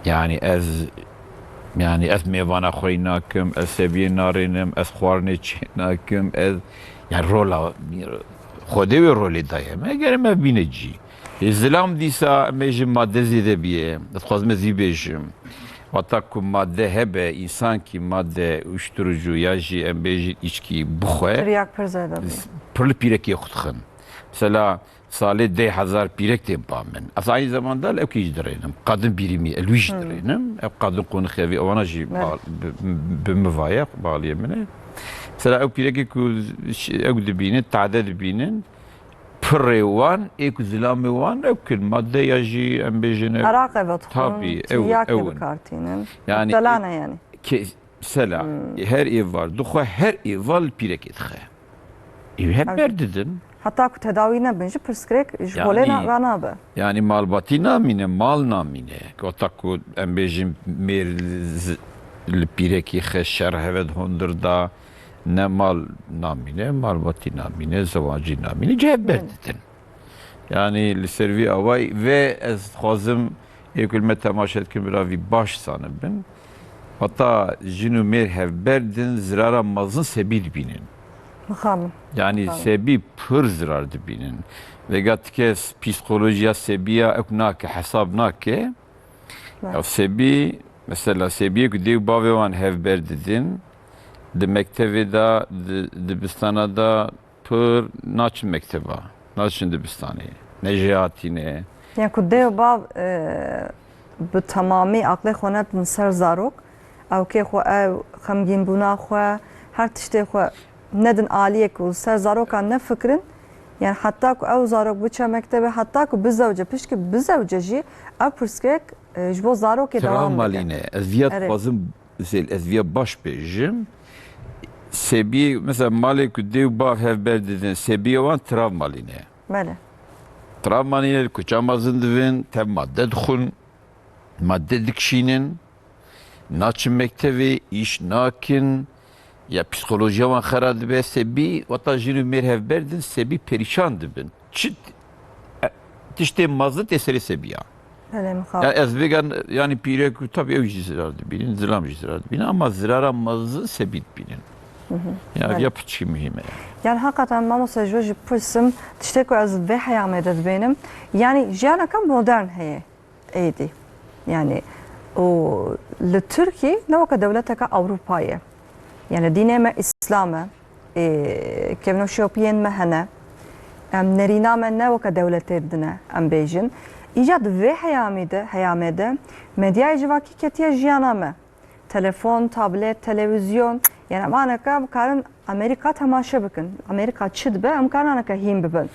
Yani ez mevana xoy nakim, ez sebiye narinim, ez xwarne çi nakim, ez yani rola xode ve rolê daye me gerem ev bînecî. Zilam dîsa me ji madde zêde biye, ez xwazim ez vî bêjim. Hatta ku madde hebe, insan ki madde uyuşturucu ya jî em bêjin içkî bixwe, تریاک پرزێ دەبوو pırlı pirekê xwe dixin. Mesela salê 10,000 pirek têm pa min. Ez aynı zamanda ev kî jî dirênim. Kadın birimi elwî jî dirênim. Ev kadın konixevî ewana jî bi mivaye bağlıye min e. Mesela ew pirekê ku ew dibînin, tade dibînin pirê wan ê ku zilamê wan ew kin madde ya jî em bêjin ev عراقێ بە Tabii, تریاکێ ew- بکارتینن Yani- دەلانە یانی mesela her ev var. Duxwe her ev var pirekê dixe. Ev hep berdidin. حتا کو تەداوی نەبن ji pirsgirêk ji Yani- holê ranabe Yani malbatî namîne, mal namîne. Gota ku em bêjin mêr li pîrekî xe şer heve hundir da ne mal namîne, malbatî namîne, zewacî namîne ciheb berdidin. Yani li ser vî away ve ez dixwazim êkul me temaşe dikim bila vî baş zanibin. Hatta jin û mêr hev berdin zirara mazin sebî dibînin. mixamim Yani sebi pır zirar dibinin. Ve gatkes psikolojiya sebiya ek nake hesab nake. Evet. Ya sebi mesela sebiye ku dev bavevan hevber dedin. De mektebe da dibistana da pır naçın mekteba. Naçın dibistani. Neciyatine. یان کو دێو باv bi temamî aqlê xwe nebin ser zarok ew kê xwe ew xemgîn bûna xwe her tiştê xwe nedin aliyek û ser zarokan nefikirin yani hatta ku ew zarok biçe mektebe hatta ku bizewce piştî bizewce jî ew pirsgirêk ji bo zarokê dewam bike. Travmaline. Ez viyat Evet. fazım ez viyat baş bejim. Sebiye mesela malê ku dev bav hevber dedin. Sebiye wan travmaline. Bele Travmanîne kuça mazin divin, tev madde dixwin, madde dikişînin, naçin mektevê, îş nakin, ya psikolojiya wan xera dibe, sebî weta jin û mêr hev berdin, sebî perîşan dibin. Çi tiştê mazin tê serê sebiya. bele mixab Ya ez vegan yani pîrek tabii ew jî zirar dibînin, zilam jî zirar dibînin ama zirara mazin sebî dibînin. Ya Evet. ya piçî mühim e. yani hakikaten mamosa ji jî pirsim tiştê ku ez vê heyamê de dibînim yani jiyaneka modern heye êdî yani û li Tirkiye ne weka dewleteka Ewropayê yani dînê me İslam e kevnoşopiyên me hene em nerîna me ne weka dewletê dine em bêjin îca di vê heyamê de medyayê civakî ketiye jiyana me telefon, tablet, televizyon yani em aneka karin Amerika temaşe bikin Amerika çi dibe em karin aneka hîn bibin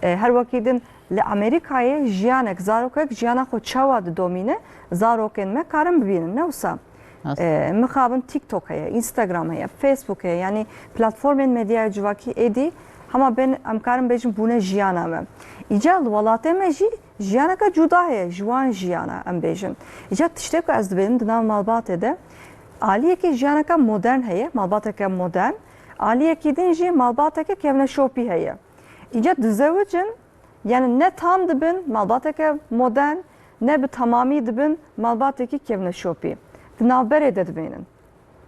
her wekî din li Amerikayê jiyanek zarokek jiyana xwe çawa didomîne zarokên me karin bibînin ne wisa mixabin TikTok heye, Instagram heye, Facebook heye yani platformên medyaya civakî êdî hema bên em karin bêjin bûne jiyana me. Îca li welatê me jî jiyaneka cuda heye, ji wan jiyana em bêjin. Îca tiştê ku ez dibêjim di nav malbatê de aliyekî jiyaneka modern heye, malbateke modern, aliyekî din jî malbateke kevneşopî heye. İca dizewicin yani ne tam dibin malbateke modern ne bi tamamî dibin malbatekî kevneşopî. Di navberê de dibênin.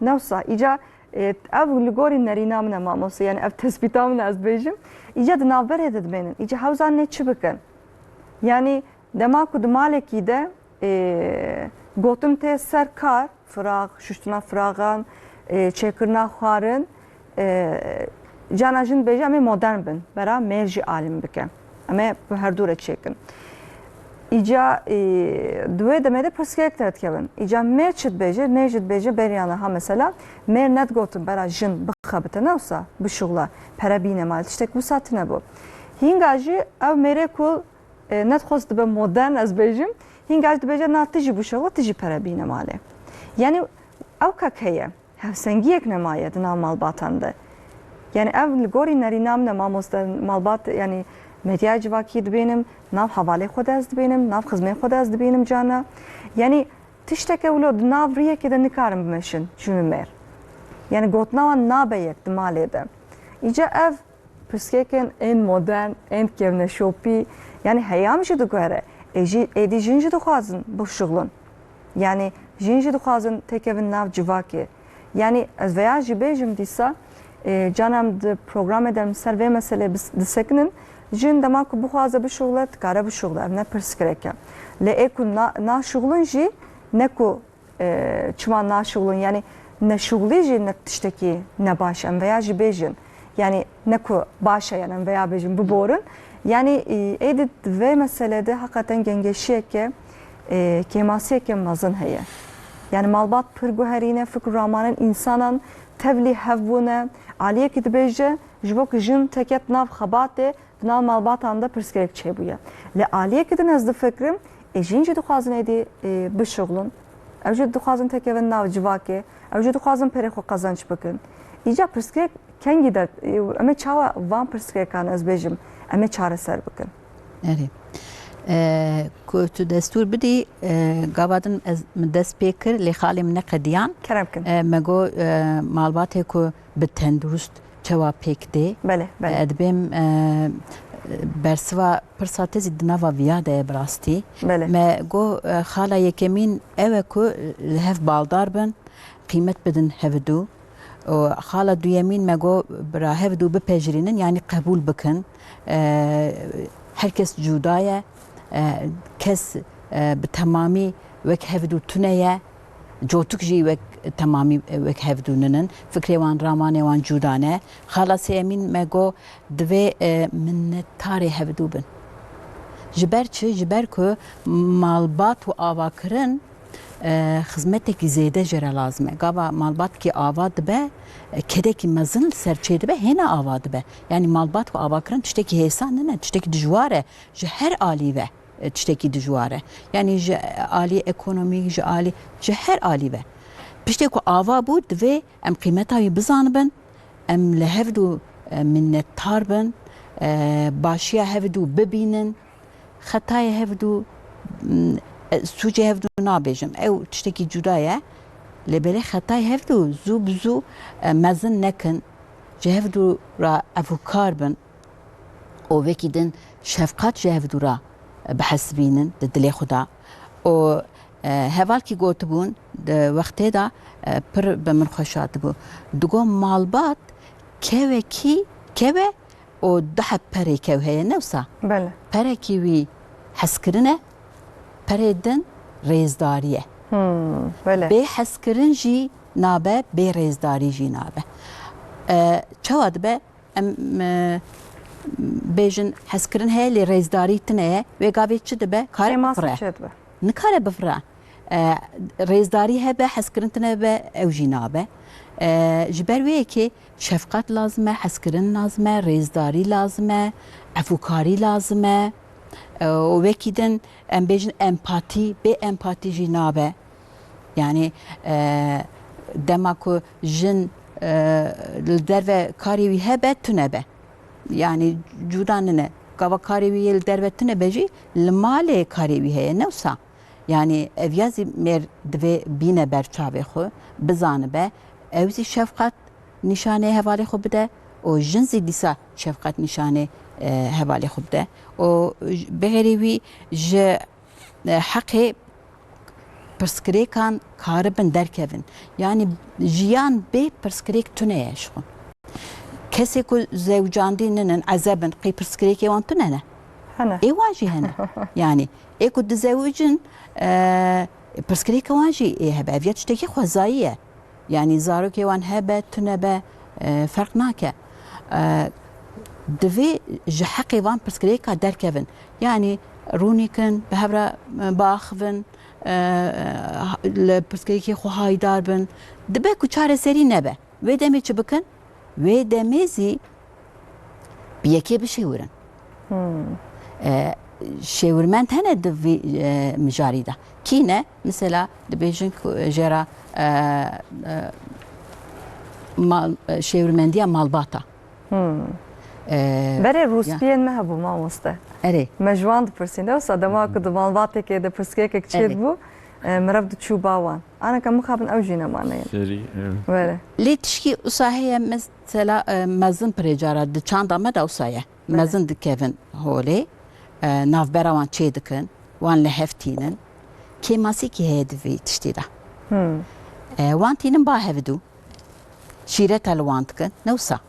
Ne wisa îca ev li gorî nerîna min e mamoste yani ev tespîta min ez bêjim. İca di navberê de dibênin. İca hewzan nê çi bikin? Yani dema ku di malekî de gotin tê ser kar, firaq, şuştina firagan, çêkirina xwarin, cana jin bêje em ê modern bin, bera mêr jî alim bike. Em ê bi her dû re çêkin. İca di wê demê de pirsgirêk te dikevin. İca mêr çi dibêje, mêr jî dibêje beriyana ha mesela mêr nedgotin bera jin bixebite ne wisa bişuxla perebîne malê tiştek wisa tune bû. Hînga jî ev mêrê ku nedxwest dibe modern ez bêjim, hînga jî dibêje na tu jî bişuxla tu jî perebîne malê. Yani ew kek heye, hevsengiyek nemaye di nav malbatan de. Yani ev li gorî nerîna min e mamoste malbat yani medyaya civakî dibênim, nav hevalê xwe de ez dibênim, nav xizmê xwe de ez dibênim cana. Yani tişteke wilo di nav riyekê de nikarim bimeşin çûmî mêr. Yani gotina wan nabe yek di malê de. Îca ev pirsgirêkên ên modern, ên kevneşopî yani heyam jî digere. Êdî jin jî dixwazin bişuxlin. Yani jin jî dixwazin têkevin nav civakê. Yani ez veya jî bêjim dîsa canam di programê de ser vê meselê disekinin jin dema ku bixwaze bişuxle dikare bişuxle ev ne pirsgirêk e. Lê ê ku naşuxlin jî ne ku çima naşuxlin yani neşuxlî jî ne tiştekî ne baş em veya jî bêjin. Yani ne ku baş e yani em veya bêjin biborin. Yani êdî vê meselede hakikaten gengeşiyeke kêmasiyeke mezin heye. Yani malbat pir guherîne fikr ramanin insanan tevlî hevbûne aliyekî dibêje ji bo ku jin teket nav xebatê di nav malbatan de pirsgirêk çêbûye. Li aliyekî din ez difikirim jin jî dixwazin êdî bişuxlin, ew jî dixwazin tekevin nav civakê, ew jî dixwazin perê xwe qezanc bikin. Îca pirsgirêk kengî de em ê çawa van pirsgirêkan ez bêjim em ê çareser bikin. Erê. Ku tu destûr bidî gavadin ez min dest pê kir lê xalê min neqediyan Kerem bikin. me got malbatê ku bi tendurust çawa pêk dê Bele, bele. dibêm bersiva pirsa te zî di nava viya de ye bi rastî. Bele. Me got xala yekemîn ew e ku li hev baldar bin qîmet bidin hevdû. Xala duyemîn me got bira hevdû bipejirînin yani qebûl bikin. Herkes cuda ye. Kes bi temamî wek hevdû tune ye. Cotuk jî wek temamî wek hevdûninin. Fikrê wan ramanê wan cuda ne. Xala sêyemîn me got divê minnettarê hevdû bin. Ji ber çi? Ji ber ku malbat û avakirin xizmetekî zêde jere lazim e. Gava malbat ki ava dibe, kedekî mezin ser çê dibe, hêne ava dibe. Yani malbat û avakirin tiştekî hêsan nine, tiştekî dijwar e. Ji her alî ve tiştekî dijwar e. Yani ji alî ekonomîk, ji her alî ve. Piştê ku ava bû divê em qîmeta wî bizanibin, em li hevdû minnettar bin, başiya hevdû bibînin, xetayê hevdû سوچه هفدو نابیجم او تشتکی جدایه لبله خطای هفدو زو بزو مزن نکن جه هفدو را افوکار بن او وکی دن شفقات جه هفدو را بحسبینن ده دلی خدا او هوال کی گوت بون ده وقتی دا پر بمن خوشات بو دگو مالبات که کی که او ده پره که هی نوسا بله پره کی وی حسکرنه پردن رێزداریە بێ حەزکردن jî nabe bê rêzdarî jî nabe çawa dibe em bêjin hezkirin heye lê rêzdarî tune ye wê gavê çi dibe kare bifire nikare bifire rêzdarî hebe hezkirin tune be ew jî nabe ji ber wê yekê şefqat lazim e hezkirin lazim e rêzdarî lazim e efûkarî lazim e و وکی دن ام بیجن امپاتی به امپاتی جی نابه یعنی دما کو جن در و کاری وی هبه تنبه یعنی جودان نه کاوا کاری وی در و تنبه جی لمال کاری وی هه نوسا یعنی اویازی مر دوی بینه برچاوه خو بزانه به اوزی شفقت نشانه حوالی خو بده و جنزی دیسا شفقت نشانه حوالی خو بده و بغیری وی ج حقی پرسکریکان کاربن درکevin yani jiyan be perskrik tune yaşkın. Kesi ku zevcandinin azabın qi perskrik evan tune ne? هنا Evaji hene. Yani eku de zevcin perskrik evaji hebe eviyat işteki xwazaiye. Yani zarok evan hebe tune be fark nake. Devi ji haqi van perskrika derkevin. Yani runikin behevra baxvin پرسکریکی خو هایدار بن دبه کو چاره سری نبه و دمی چه بکن و دمیزی بیکی بشیورن شیورمند هنه دوی مجاری ده کی نه مثلا دبیجن جرا شیورمندی مالباتا برای روسپیین مه بو ما مسته اره مجوان پرسینده و صدما کد مالباتی که د پرسکریک چید بو مرفد چوباوان انا كم مخابن او جينا معنا سری ولا لی تشکی اصاحیه مثلا مزن پریجارا د چاند آمد اصاحیه مزن دکevin هولی نافبروان چه دکن وان لهفتینن که ماسی که هدفی تشتیده وان تینن با هفدو شیره تلوان دکن نوسا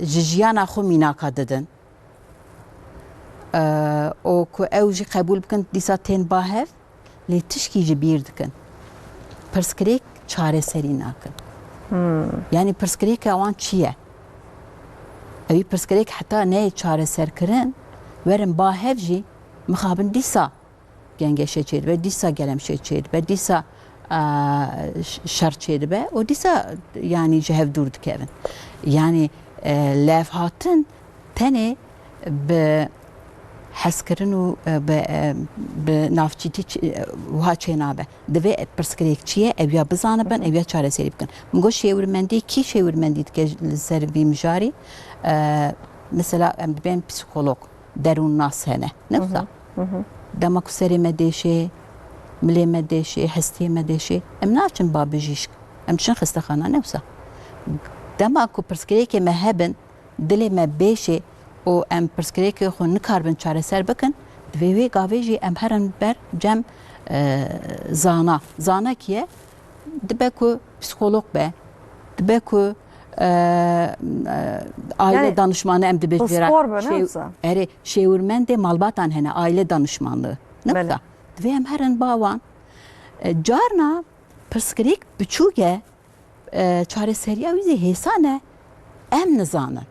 جیانا خو میناکا ددن او کو اوجی قبول بکن دیسا تین با هف لی تشکی جبیر دکن پرسکریک چاره سری ناکن یعنی پرسکریک اوان چیه؟ اوی پرسکریک حتی نه چاره سر کرن ورن با هف جی مخابن دیسا گنگه شه چید و دیسا گلم شه چید و دیسا شر چید به و دیسا یعنی جهف دور دکevin yani لف هاتن تنه به حسکرن و به نافچیتی وها چنابه دوی پرسکریک چیه اویا بزانه بن اویا چاره سری بکن مگو شیورمندی کی شیورمندی که سر بی مجاری مثلا ben psikolog derun nas hene ne olsa demek seri medeşe ملی مدشه هستی مدشه ام ناچن بابجیش ام چن خستخانه نه olsa دما کو پرسکریک مهبن دل مبشه او ام پرسکریک خو نکاربن چاره سر بکن دوی گاویجی ام هرن بر جم زانا کیه دبکو پسیkolog be debekو aile danışmanı em de becera şeurmende malbatan hene aile danışmanlığı ne da ve em heren bavan carna psikrik büçüge çare seriya vizi hesane em nizanı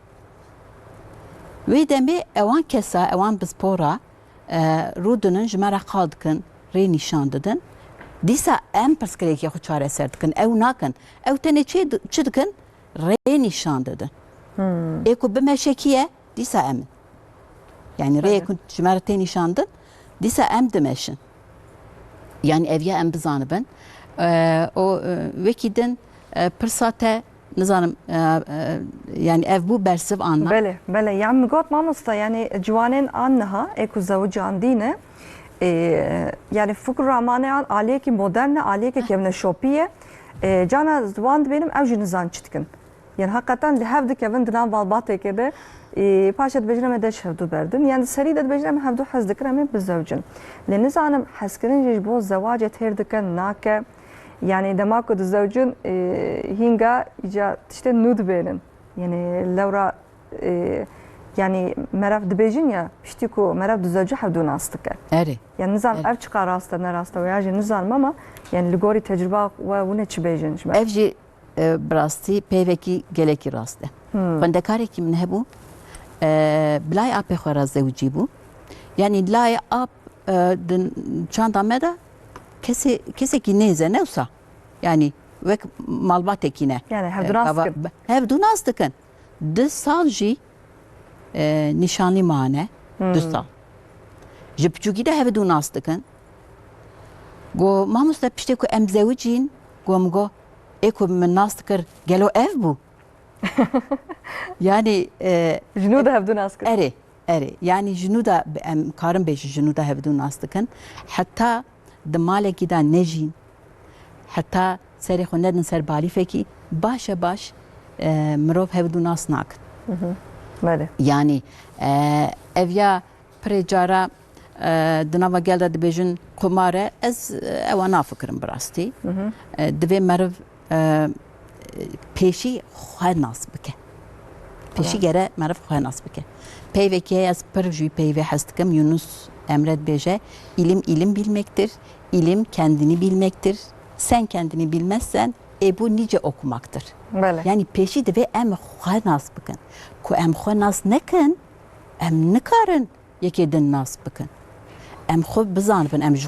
ve demi evan kesa evan bispora rudunun jmara qaldıkın re nişandıdın disa em psikrik ya çare serdikin ev nakın ev tene çıdıkın re nişandıdın eko bemeşekiye disa em yani re kun jmara te nişandın disa em demeşin yani evya em bizanı ben o vekidin pırsate نظام يعني أفبو برسف عنا بله بله يعني مقاط ما مستا يعني جوانين عنها إيكو زوج عندنا يعني فكر رامانه عن عليك مودرن عليك كمن شوبية جانا زوان benim أوجي نزان çitkin yani hakikaten lehevdi kevin dinan balbatı kede paşet becreme de şevdu berdin yani seri de becreme hevdu hazdikiremi bizevcin le nizanım haskirin jbo zavacet herdiken nake yani demek ki zevcin hinga işte nud benim yani Laura yani meraf dibejin ya işte ku meraf zevci havdu nastık. Evet. Yani nizam ev çıkar rasta ne rasta veya nizam ama yani ligori tecrübe ve bu ne çibejin. Evci brasti peveki geleki rastı. Fandekari kim ne bu? Blay ape xora zevci bu. Yani lay ap çanta meda kese ki neze ne olsa yani ve malbatekine yani hevdu nastıkın de salji nişanlı mane 2 sal. Ji piçûkî de hevidû nas dikin. Got mamoste piştê ku em zewicîn, got min got ê ku min nas dikir gelo ev bû. Yani Jinû de hevdû nas kir. erê yani jinû da em karin bêjin jinû da hevidû nas dikin. Heta di malekî da nejîn, heta serê xwe nedin ser balîfekî baş mirov hevidû nas nakin. Bele. Yani ev ya pirê cara di nava gel de dibêjin komare ez ewa nafikirim bi rastî. Divê meriv pêşî xwe nas bike. Pêşî gere meriv xwe nas bike. Peyvekî heye ez pir jî peyvê hez dikim Yunus Emre dibêje ilim bilmektir. İlim kendini bilmektir. Sen kendini bilmezsen bu nice okumaktır. Bele. Yani peşi de ve em xwe nas bikin. Ku em xwe nas nekin, em nikarin yekê din nas bikin. Em xwe bizanibin, em ji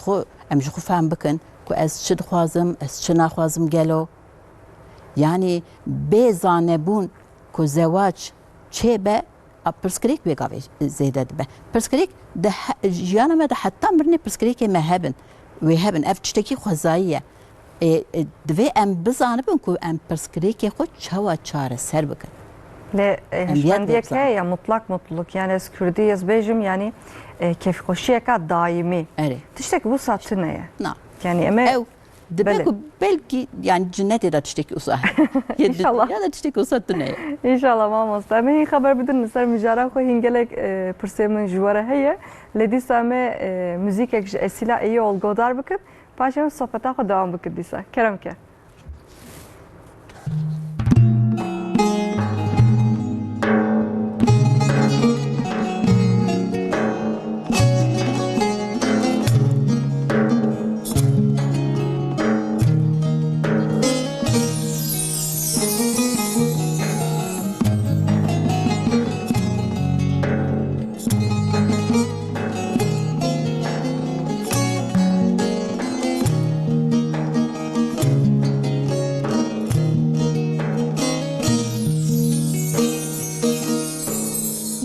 xwe fehm bikin ku ez çi dixwazim, ez çi naxwazim gelo. Yani bê zanebûn ku zewac çêbe pirsgirêk wê gavê zêde dibe. Pirsgirêk jiyana me de heta mirinê pirsgirêkê me hebin. Wê hebin, ev tiştekî xwezayî ye. Divê em bizanibin ku em pirsgirêkê xwe çawa çareser bikin. Le Emniyet hişmendiyek mevzu. ya mutlak mutluluk. Yani ez Kürdî ez bêjim yani keyfxweşiyeka daimî. Erê. Tiştek bu satı neye? Na. Yani eme Ew dibe Bele. ku belkî yani cinnetê de tiştekî wisa İnşallah. ya da tiştekî wisa tu neye. İnşallah mamosta. Em hîn xeber bidin ser mijara xwe hîn gelek pirsê min ji were heye. Lê dîsa me müzîkek ji Esîla Eyûol godar bikin. Paşê min sohbeta xwe dewam bikin dîsa. Kerem ke.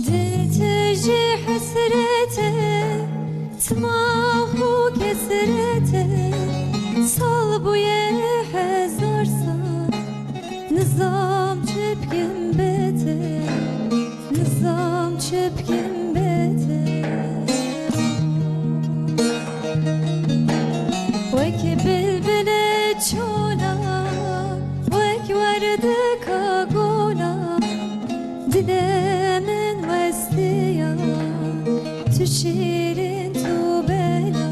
دلتجي حسرته تماهو كسرته صلبو يحزر صار نظام çöpkün bete nizam çöpkün bete وكي بلبلة çona وكي وردة كاغولا dilemin vestiya tüşirin tubela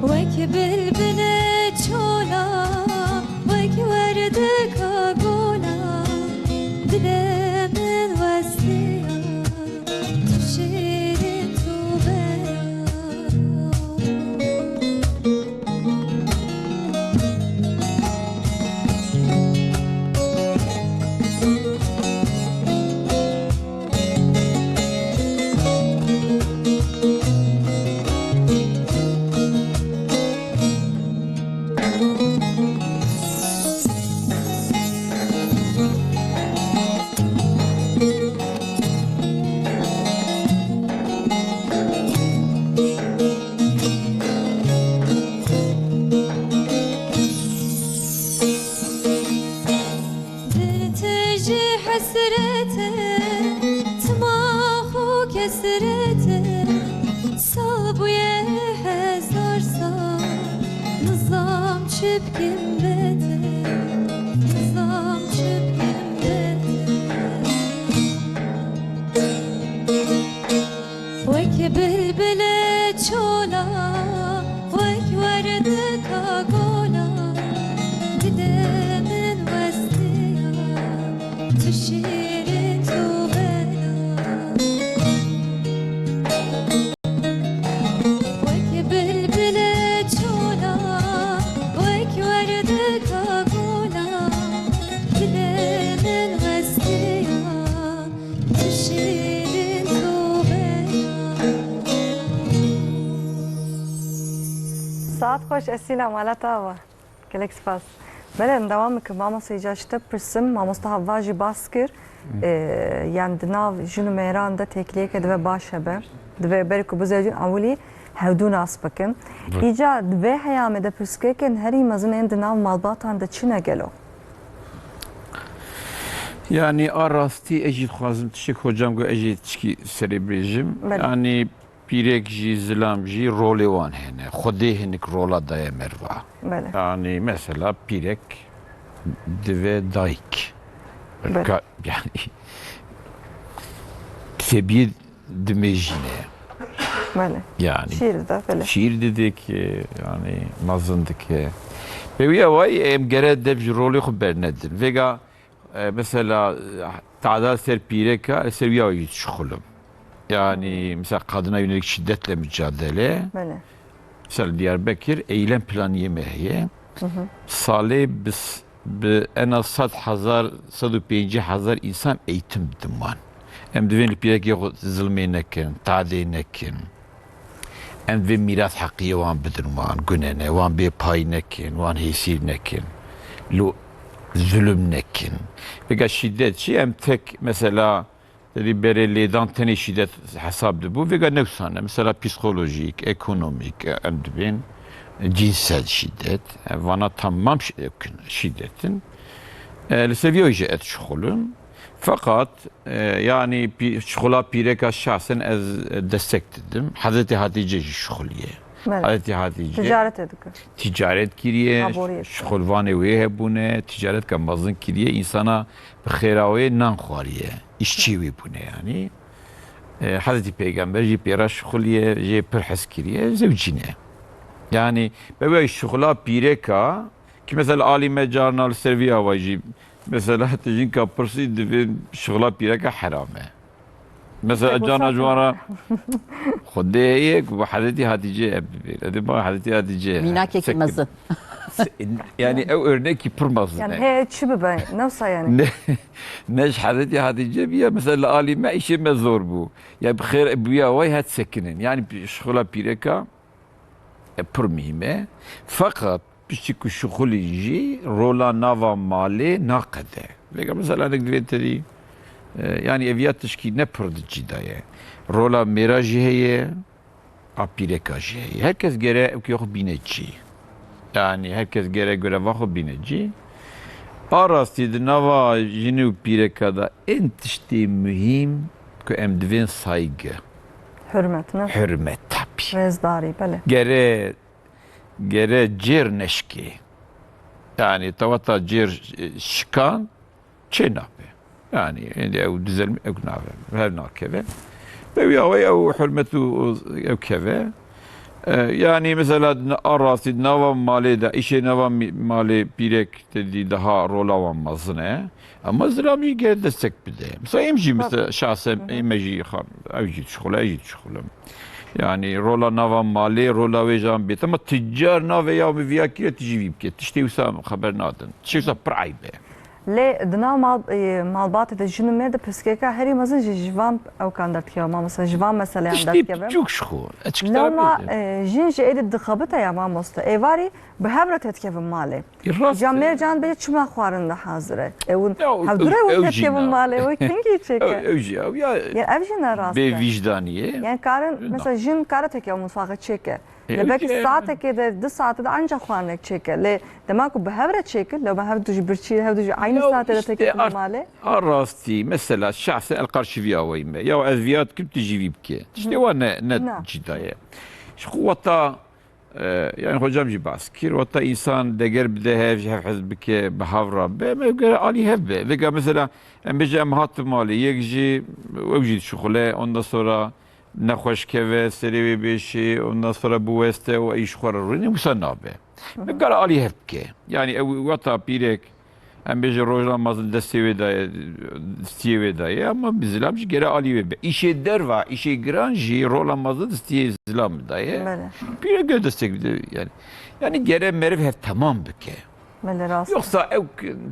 وكي بلبلة çona وكي وردة كاغولا dilemin vestiya tüşirin tubela تجي حسرته تماهو كسرته صلب ويحزر صار نظام çöpkün bete nizam çöpkün bete وكي بلبلة çona وكي وردة كاغولا dilemin vestiya tüşirin tubela وكي بلبلة çona وكي وردة كاغولا dilemin vestiya tüşirin tubela Saat xoş Esîla malata wa. Gelek spas. بله دوام که مامۆستا جاشته پرسم مامۆستا هەڤاژی باس کرد یان دناو ژن و mêran de têkiliyeke divê baş hebe divê berî ku bizê ewlî hewdû nas bikin îca divê heya me de pirsgirêkên herî mezin ên di nav malbatan de çi ne gelo Yani arastî ez jî dixwazim tiştek hocam got ez jî tişkî serê birêjim. Bele. Yani pîrek jî zilam jî rolê wan hene. Xwedê hinek rola daye merva. bele Yani mesela pîrek divê dayik. Bele. Yani tebiye dimejine. bele Yani şiir de bele şiir dedik yani mazındık. Ve ya vay em gere dev rolü xber nedir. Vega mesela tadat ser pireka seviye yit şukulum. Yani mesela kadına yönelik şiddetle mücadele. bele Mesela Diyarbakır eylem planı yemeği. Salih biz en az 150,000 insan eğitim diman. Em divên pirek yok zulmê nekin, tadê nekin. Em vê miras heqiyê wan bidin wan, gunene, wan bê pay nekin, wan hêsîr nekin. Lo zulüm nekin. Vega şiddet çi em tek mesela dedi berê lêdan tenê şiddet hesab dibû. Vega newsane mesela psikolojik, ekonomik em dibên cinsel şiddet. Vana tamam şiddetin. Li seviyê jî et şixulun. Fakat yani şixula pîreka şahsen ez destek dedim. Hazreti Hatice jî şixuliye. bele Hazreti Hatice ticaret edikir ticaret kiriye, Laboriyet. şixulvanê wê hebûne, ticaret ka mezin kiriye, insana bi xêra wê nan xwariye. İşçi wê bûne yani. Hazreti Peygamber jî pêra şixuliye, jê pir hes kiriye, zewcîne. Yani bebe şixula pîreka ki mesela alîme carna li ser vî ava jî mesela tejin ka pirsî divê şixula pîreka herame. Mesela cana civana Xwedê bu Hazreti Hatice bibêr. Edê ba Hazreti Hatice. Mînakekî mezin. Yani ev örnekî pir mezin. yani heye çi bibe newsa yani Neş Hazreti Hatice biya mesela alîme işê me zor bû. Ya bi xêr biya way het sekinin. Yani şixula pîreka pir mühim e. Fakat piştî ku şixulî jî rola nava malê naqede. Vega mesela nek divê terî yani eviya tişkî ne pir di cîdaye. Rola mêra jî heye, a pîreka jî heye. Herkes gere evkê xwe bîne cî. Yani herkes gere göreva xwe bîne cî. Arastî di nava jinî û pîreka da en tiştê mühim ku em divên saygı, hürmet ne hürmet tabii. rêzdarî bele Gere cêr neşkê. Yani tevata cêr şikan çê nabe. Yani ew dizelmi ew nabe. Her nakeve. Ve ya ew hürmetu ew keve. Yani mesela arastî nava malê de işê nava malê pîrek dedî daha rola wan mezin e. Ama zilamî gere destek bide. Mesela em jî mesela şahsen em jî ew jî dişixule ez jî dişixulem. Yani rola nava malê rola wê jan bêt ama ticcar navê ya viya kire tijî vî bike. Tiştê wisa xeber nadin. Tiştê wisa pir eyb e. lê di nav malbatê de jin û mêr de pirsgirêka herî mezin jî ji van ewkan dertkev mamoststa ji van meseleyan Tiştê dertkeve çok şixo. Lama jin ji êdî dixebite ya mamosta êvarî bi hev re tetkevin malê Ca mêrcan bê çima xwarin de hazir e ew hevdûre ew tetkevin malê wê kingî çêke Ew jî ew ya yani ev jî ne rast bê vicdaniye. yani karin mesela jin kare tekev mutfaxa çêke E, Li belki öyle. saatekê de di saate de ancak xwarinek çêke lê dema ku bi hev re çêkir lê me hev du jî birçî hev du jî aynı Ya saate de işte tekevin malê Arastî mesela şahsen el karşıviya wê me. Ya ez viya dikim tu jî vî bike. Tiştê wan ne cîdaye. Ji wata yani hocam jî bas kir wata insan deger bide hev hez bike bi havra be me gere alî hev be. Vega mesela em bêje em hat malê yek jî ew jî dişixule ondan sonra nexweşkeve serê wê bêşê ondan sonra bu weste û îş xwe re rûnê wisa nabe. Me gere alî hev bike. Yani ew wata pîrek em bêje rojna mezin destê wê daye stiyê wê daye ama bi zilam jî gere alî wê be. İşê derva, işê giran jî rola mezin stiyê zilam daye. Bele Pîrek gere destek bide yani. Yani gere meriv hev tamam bike. bele rast Yoksa ew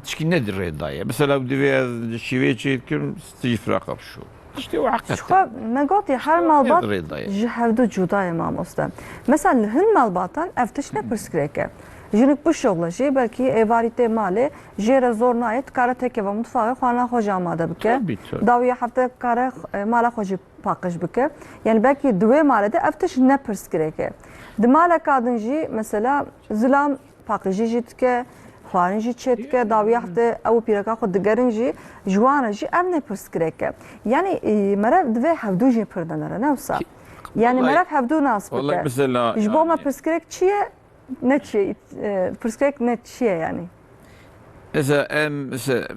tişkî nedir rê daye. Mesela divê şîvê çêkirim stî firaq şu. İşte o hakikaten. Xwe me gotiye her malbat Nedir rê daye. ji hevdû cuda ye mamoste mesela li hin malbatan ev tişt ne pirsgirêk e jinik bu şogla jî belkî êvarî tê malê jê re zor nayê dikare tekeve mutfaxê xwana xwe jî amade bike Tabii, tabii. dawiya hefte dikare mala xwe jî paqij bike yani belkî di wê malê de ev tiş ne pirsgirêk e di maleka din jî mesela zilam paqijî jî dike xwarin jî çê dike dawiya hefte ew pîreka xwe digerin jî ji wan re jî ev ne pirsgirêk e yani merev divê hevdû jî pir dinire ne wisa yani Vallahi- merev hevdû nas Vallahi bike mesela ji bo me yani- pirsgirêk çi ye ne çi ye pirsgirêk ne çi ye yani Mesela mesela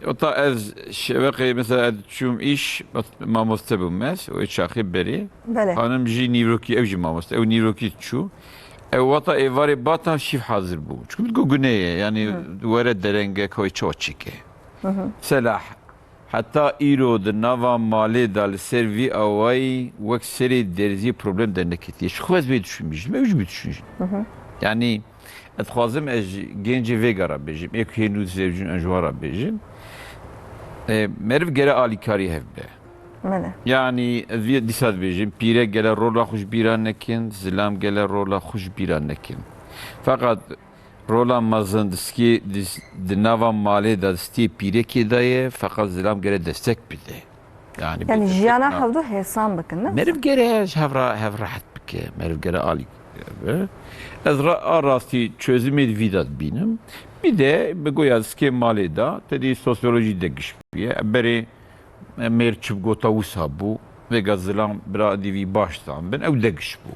o da ez şevke mesela çum iş mamoste bulmaz o çakı beri bele hanım jî nîroki ev jî mamoste ev nîroki çu ev vata evarê batan şif hazır bu çünkü bu güneye yani were derenge koy çoçike selah hatta îro di nava malê da li ser vî awayî wek serê derzî problem derneketiye ji xwe ez vê düşünmüşüm ew jî vê düşünmüşüm yani ez dixwazim ez gencê vê gara bêjim êk hênû zevcûn enjwara bêjim meriv gere alîkarî hev be bele yani ez vê dîsa dibêjim pîrek gele rola xwe ji bîran nekin zilam gele rola xwe ji bîran nekin feqat rola mezin di nava malê da stê pîrekê de ye feqat zilam gere destek bide yani yani bê jiyana destek hevdû hêsan bikin ne meriv gere hev rahat bike meriv gere alî ez rastî çözümê vî da dibînim bir de bi goya skê malê da tedî sosyolojî de giştiye berê mêr çivgota wisa bû vêga zilam bira dîvî baş dan bin ew de giş bû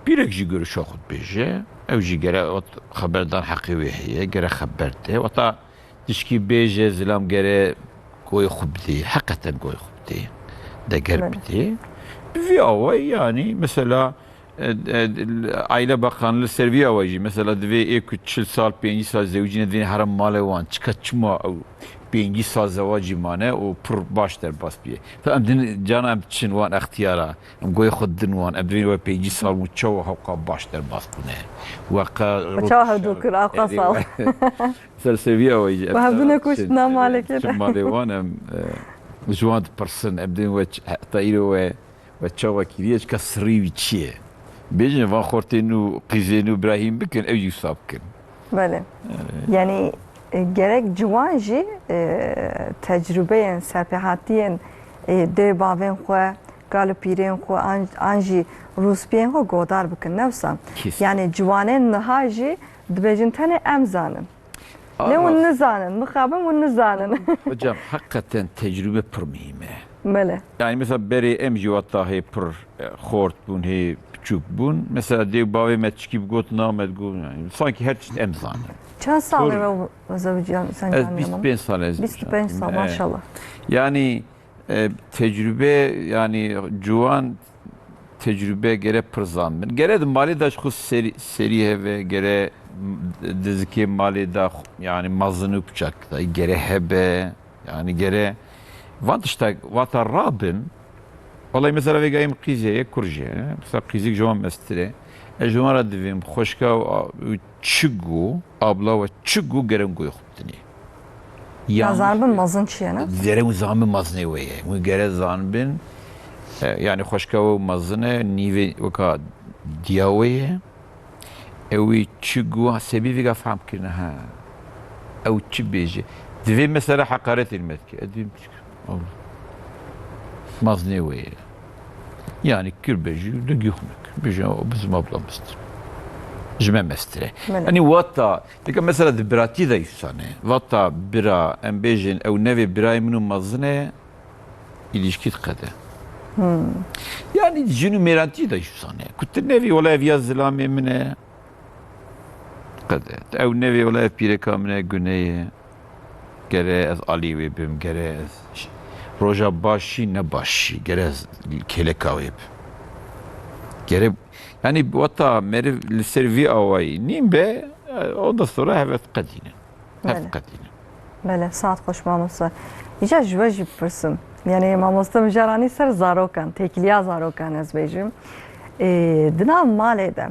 pîrek jî görüşa xwe dibêje ew jî gere xeberdan heqê wê heye gere xeber de weta tişkî bêje zilam gere goyê xwe bidê heqeten goyê xwe bidê deger bidê bi vî awayî yani mesela Aile Bakanlığı serviye avajı mesela divê êk 40 sal 5 sal zewcîne divê herim malê wan çika çima ew 5 sal zewacî mane û pir baş derbas biye em din cana em çin wan extiyara em goyê xwe din wan em divê we 5 sal û çawa hewqa baş derbas bûne weqa çawa hevdû kir aqa sal ser seviye avajı hevdû nekuştina malekê de malê wan em ji wan dipirsin em din we heta îro we çawa kiriye çika sirî wî çi ye bêjin van xortên û qîzên û birahîm bikin ew jî wisa bikin bele yani gerek ciwan jî tecrübeyên serpêhatiyên dê bavên xwe gal pîrên xwe an jî rûspiyên xwe godar bikin ne wisa Kesin. yani ciwanên niha jî dibêjin tenê em zanin lê hûn nizanin mixabin hûn nizanin Hocam hakikaten tecrübe pir mühim e. bele Yani mesela berê em jî weta hê pir xort bûn hê piçûk bûn mesela dêw bavê me çikî got namet got yani sanki her tişt em zanin çend salê Doğru. ve zevciyan sen ez canım 25 sal ez 25 sal maşallah Yani tecrübe yani ciwan tecrübe gere pir zanbin gere di malê da ji xwe serî heve gere dizikê malê da yani mezin û piçak da gere hebe yani gere van tiştek wata rabin Vallahi mesela vêga em qîzeye kurje mesela qîzik ji wan mestire ez ji wan re divêm xweşka û çi got abla ve çi got gerem goyê xwe bitinê yazanbin mezin çiye ne Zerê zanbin mezinê wê ye wê gere zanbin yani xweşka we mezin e nîvê weka diya wê ye ew wî çi got sebî vêga fehm kirine ha ew çi bêje divê mesela heqaretê me dike ez dibîm mezinê wê ye yani kirbêjî li gîxunek bêje o bizim ablamızdır ji me mestire yani wata dike mesela di biratî de îsane wata bira em bêjin ew nevê birayê min û mezin e îlîşkî diqede yani jin û mêrantî de îsane ku tu nevî wela ev ya zilamê min e diqede ew nevê wela ev pîreka min e guneyê gere ez alî wê bim gere ez roja başî ne başî gere ez kêleka wê bim gere yani wata meriv li ser vî awayî nîm be ondan sonra hev qedînin hev qedînin bele saat xoş mamosta îca ji we jî pirsim yani mamosta mijaranî ser zarokan têkiliya zarokan ez bêjim di nav malê de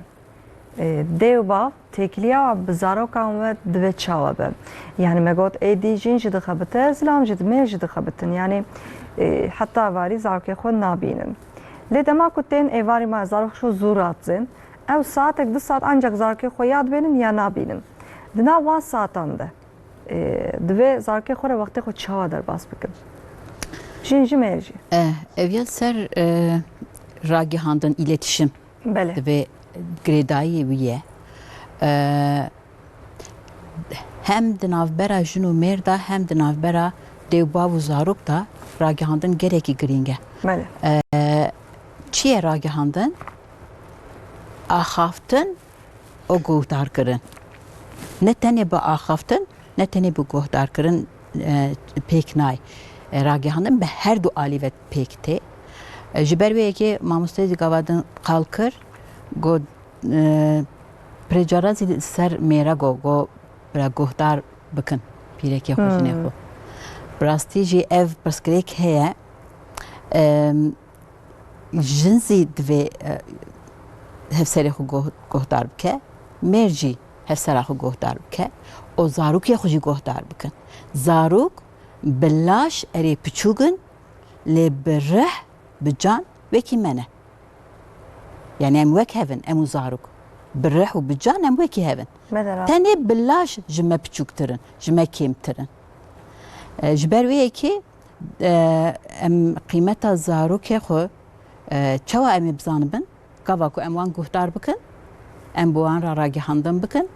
dêw bav têkiliya bi zarokan we divê çawa be yani me got êdî jîn jî dixebite zilam jî dimê jî dixebitin yani heta varî zarokê xwe nabînin lê dema ku tên êvarî me zarok xwe zû ratzên ev saatek 2 saat ancak zarokê xwe yad bênin ya nabînin. Di nav van saatan de divê zarokê xwe re wextê xwe çawa derbas bikin. Jin ji mêr jî. Evvel ser ragihandın iletişim Belê. ve gredayê wî ye. Hem di navbera jin û mêr da hem di navbera dêwbav û zarok da ragihandın gerekî girîng e. Belê. Çi ye ragihandın? Axaftin û guhdarkirin. Ne tenê bi axaftin, ne tenê bi guhdarkirin pêk nayê. Ragihandin bi her du alî ve pêk tê. Ji ber wê yekê mamosteyê zîgavadin qal kir, got precara zî ser mêra got guhdar bikin pîrekê xwe jinê xwe. Bi rastî jî ev pirsgirêk heye, jin zî divê hevserê xwe guhdar bike, mêr jî hevsera xwe guhdar bike û zarokê xwe jî guhdar bikin. Zarok bi laş erê piçûkin lê bi rih bi can wekî me ne. Yani em wek hevin em û zarok. Bi rih û bi can em wekî hevin. Tenê bi laş ji me piçûktirin, ji me kêmtirin. Ji ber wê yekê em qîmeta zarokê xwe çawa em ê bizanibin, gava ku em wan guhdar bikin, em bi wan re ragihandin bikin,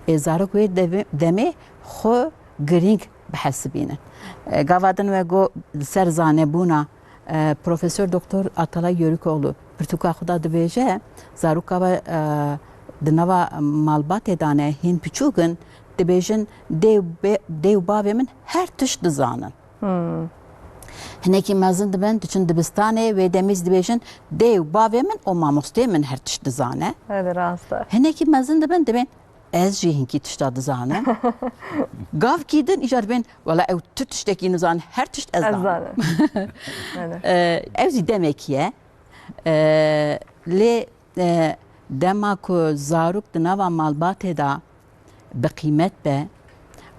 zarok wê demê xwe girîng bihesibînin. Gava din we got ser zanebûna Profesör Doktor Atalay Yörükoğlu pirtûka xwe da dibêje zaroka we di nava malbatê de ne hîn piçûkin dibêjin dêw bavê min her tişt dizanin. Hinekî mezin dibin diçin dibistanê wê demî dibêjin dêw bavê min û mamosteyê min her tişt dizane. Evet rast e. Hinekî mezin dibin ez jî hinkî tişta dizanim. Gavkî din îjar dibin wala ew tu tiştekî nizan her tişt ez zanim. Ew zî demek ye. Lê dema ku zarok di nava malbatê da bi qîmet be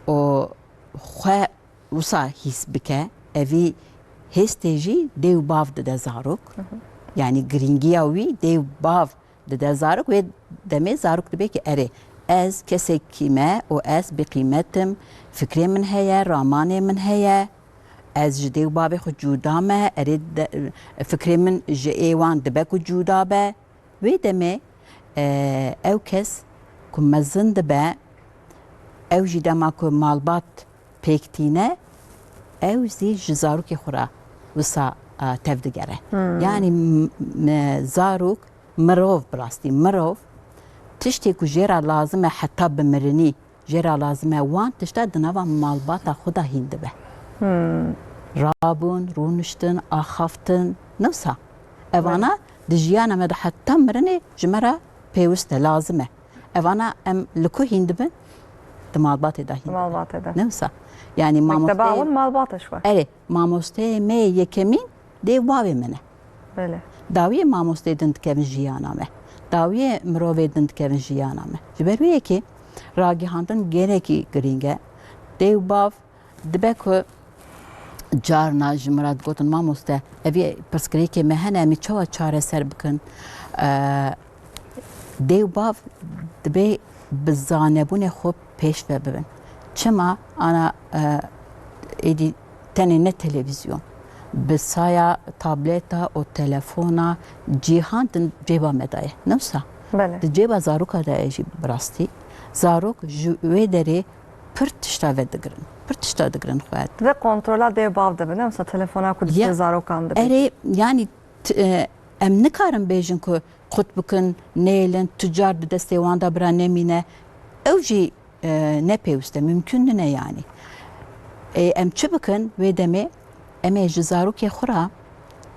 û xwe wisa hîs bike, evî hêstê jî dêw bav dide zarok. Yani girîngiya wî dêw bav dide zarok wê demê zarok dibe ki erê ez kesekî me û ez bi qîmetim, fikrê min heye, ramanê min heye, ez ji dêw bavê xwe cuda me, erê fikrê min ji êwan dibe ku cuda be. Wê demê ew kes ku mezin dibe, ew jî dema ku malbat pêktîne, ew zî ji zarokê xwe re wisa tev digere. Yani zarok mirov bi rastî mirov tiştê ku jêra lazim e heta bimirinî jêra lazim e wan tişta di nava malbata xwe da hîn dibe. Rabûn, rûniştin, axaftin, newsa. Evana di jiyana me de heta mirinê ji me re pêwîst e lazim e. Evana em li ku hîn dibin? Di malbatê da hîn dibin. Newsa. Yani Mektebawın malbata şwa. Erê mamosteyê me yekemîn dêw bavê min e. Belê. Dawiyê mamosteyê din dikevin jiyana me. Dawiyê mirovê din dikevin jiyana me. Ji ber wê yekê ragihandin gelekî girîng e. Dêw bav dibe ku carna ji min re digotin mamoste evî pirsgirêkê me hene em ê çawa çareser bikin. Dêw bav dibe bi zanebûnê xwe pêş ve bibin. Çima ana êdî tenê ne televîzyon bi saya tableta û telefona cîhan din cêba me de ye. Newsa di cêba zaroka de ye jî bi rastî zarok ji wê derê pir tişta ve digirin. Pir tişta digirin xwe. Ve kontrola dêw bav dibin. Mesela telefona ku diştê zarokan dibin. Erê yani em nikarin bêjin ku qut bikin nêlin tûcar di destê wan da bira nemîne. Ew jî ne pêwîst e mümkün dine yani. Em çi bikin wê demê em ê ji zarokê xwe re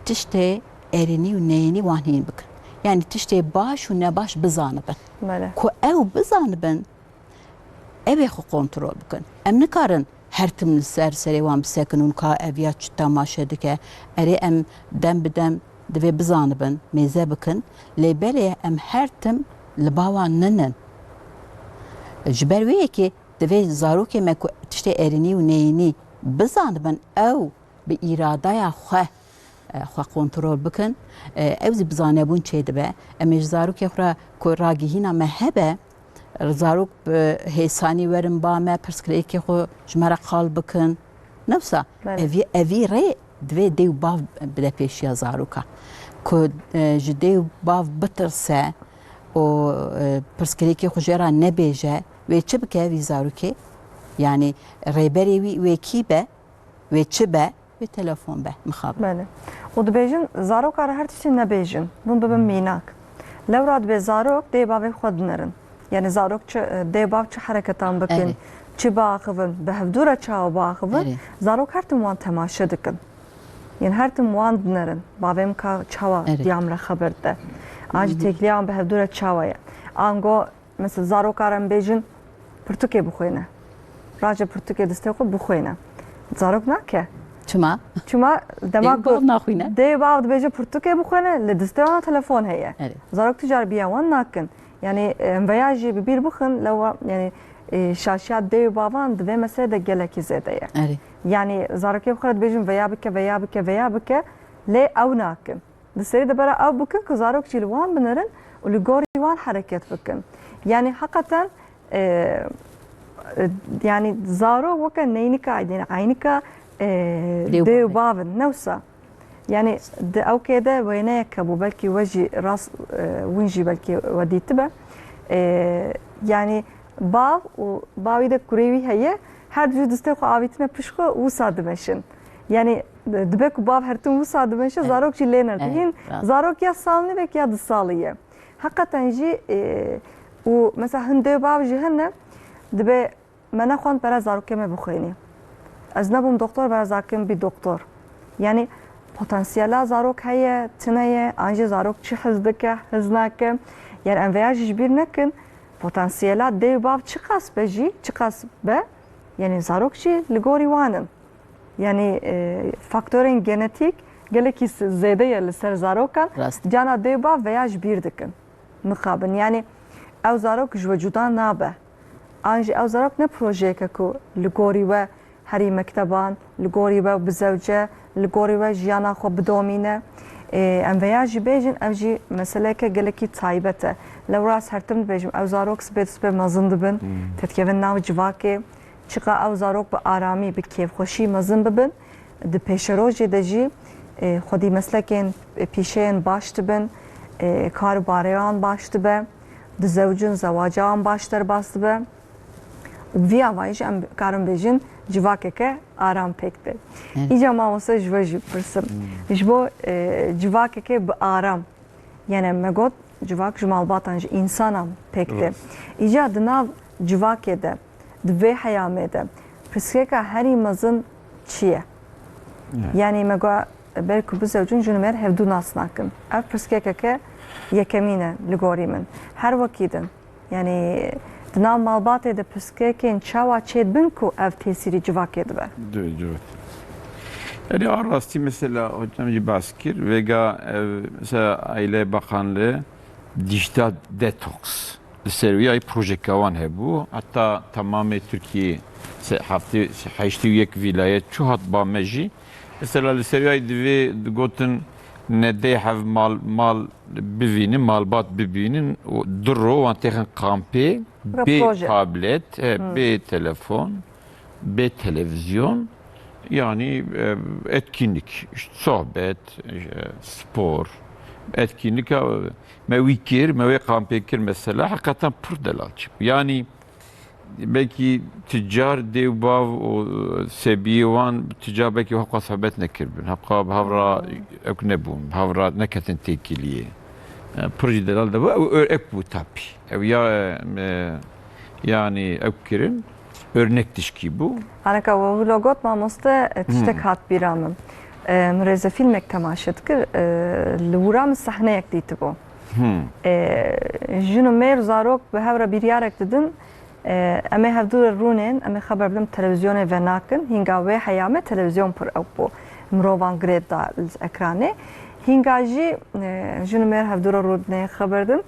tiştê êrînî û neyînî wan hîn bikin. Yani tiştê baş û nebaş bizanibin. Ku ew bizanibin evê xwe kontrol bikin. Em nikarin her tim li ser serê wan bisekin û ka ev ya çi temaşe dike. Erê em dem bi dem divê bizanibin, mêze bikin. Lê belê em her tim li bawan ninin. Ji ber wê yekê divê zarokê me ku tiştê êrînî û neyînî bizanibin ew bi îradaya xwe خو کنترل بکن اوزی بزانه بون چه دبه امیج زاروک خورا کو راگیهینا مهبه زاروک هیسانی ورن بامه پرسکری که خو جمره قال بکن نفسا اوی ری دوی دیو باف بده پیشیا زاروکا کو جدیو باف بترسه و پرسکری که خو جرا نبیجه و چه بکه وی زاروکی yani rêberê wê kî be wê çi be wê telefon be mixabin. Bele. û dibêjin zarokar her tiştî nebêjin. Hûn bibin mînak. Lewra dibê zarok dê bavê xwe dinirin. Yani zarok dê bav çi hereketan bikin, çi biaxivin, bi hevdûra çawa biaxivin, zarok her tim wan temaşe dikin. Yani her tim wan dinirin. Bavêm ka çawa diyam re xeber de. An jî têkiliyan bi hevdûra çawa ye. An got mesela zarokaran bêjin pirtûkê bixwîne. راجع پرتوکی دسته خود بخوینه زاروک نکه چما چما دماغ نخوینه دی باود بیجه پرتوکی بخوینه لدسته آن تلفن هیه زاروک تجار بیاوان نکن یعنی ویاجی ببیر بخن لو یعنی شاشات دی باوان دوی مسئله ده گلکی زده یه یعنی زاروکی بخورد بیجن ویا بکه لی او نکن دستری ده برای او بکن که زاروک چیلوان بنرن و لگوری وان حرکت بکن یعنی حقیقتا يعني زارو وكا نينكا عينكا ديو بابن نوسا يعني او كده وينك ابو بلكي وجي راس وينجي بلكي وديتبه يعني باv باوي ده كوريوي هي her düzü disteko avitme pişko usadmeşin yani dibek bav her tüm usadmeşin zarok çilener din zarok ya salni ve ya dısalıye hakikaten ji o mesela hinde bav jihanne dibe من خوان برای زاروکه می بخوینی از نبوم دکتر برای زاروکه بی دکتر یعنی پتانسیل زاروک هیه تنه آنجا زاروک چی حزدکه حزنکه یعنی انویاجش بیر نکن پتانسیلات دیو باب چی قاس بجی چی قاس به یعنی زاروک چی لگوری وانن یعنی فاکتورین genetiği geleki zede ya لسر زاروکان جانا دیو باب ویاج بیر دکن مخابن یعنی او زاروک جوجودان نابه آنجی او زاروک نه پروژه که لگوری و هری مکتبان لگوری و بزوجه لگوری و جیانا خو بدومینه ام ویاجی بیجن او جی مسئله که گلکی تایبته لو راس هرتم بیجم او زاروک سپه مزند بن تتکیون ناو جواکه چقا او زاروک به آرامی به کیف خوشی مزند بن ده پیشروجی ده جی خودی مسلکین پیشین باشت بن کارباریان باشت به ده زوجن زواجان باشتر باست به وی آوایش ام کارم بیجن جواکه که آرام پکته. ایجا ما واسه جواجی پرسم. جبو جواکه که به آرام. یعنی مگود جواک جمال باتنج انسانم پکته. ایجا دناو جواکه ده دوی حیامه ده. پرسکه که هری مزن چیه؟ یعنی مگو برکو بزوجون جنمر هفدو ناس نکن. اف پرسکه که یکمینه لگوری من. هر وکیدن. یعنی دناو مالباته ده پسکه çawa çed bin ku ev tesiri civakê dibe. Evet. Yani arasti mesela hocam bahskir vega mesela Aile Bakanlığı dijital detoks serviye proje kavan hebu hatta tamamı Türkiye hafta haşti yek vilayet çu hat ba meji mesela serviye divi gotin ne de have mal bivinin malbat bibinin duru ve tehn kampe bir tablet, bir telefon, bir televizyon yani etkinlik, işte sohbet, spor, etkinlik mevi kampekir mesela hakikaten pırdelalçı. Yani belki tüccar devbav o sebiyevan tüccar belki hakka sohbet nekirbin. Hakka havra eknebun, havra neketin tekiliye. Proje delal da bu ek bu tabi. Ya yani ekkirin örnek dişki bu. Anaka bu logot mamosta tiştek hat biramım. Müreze filmek temaşet kir. Luram sahne ekdiydi bu. Junu mer zarok be havra bir yarek dedin. Eme hevdur runen, eme haber bilim televizyona ve nakin. Hinga ve hayame televizyon pur bu. Mrovan gred da ekranı. هنگاجی جن مر هفدور رود نه خبردن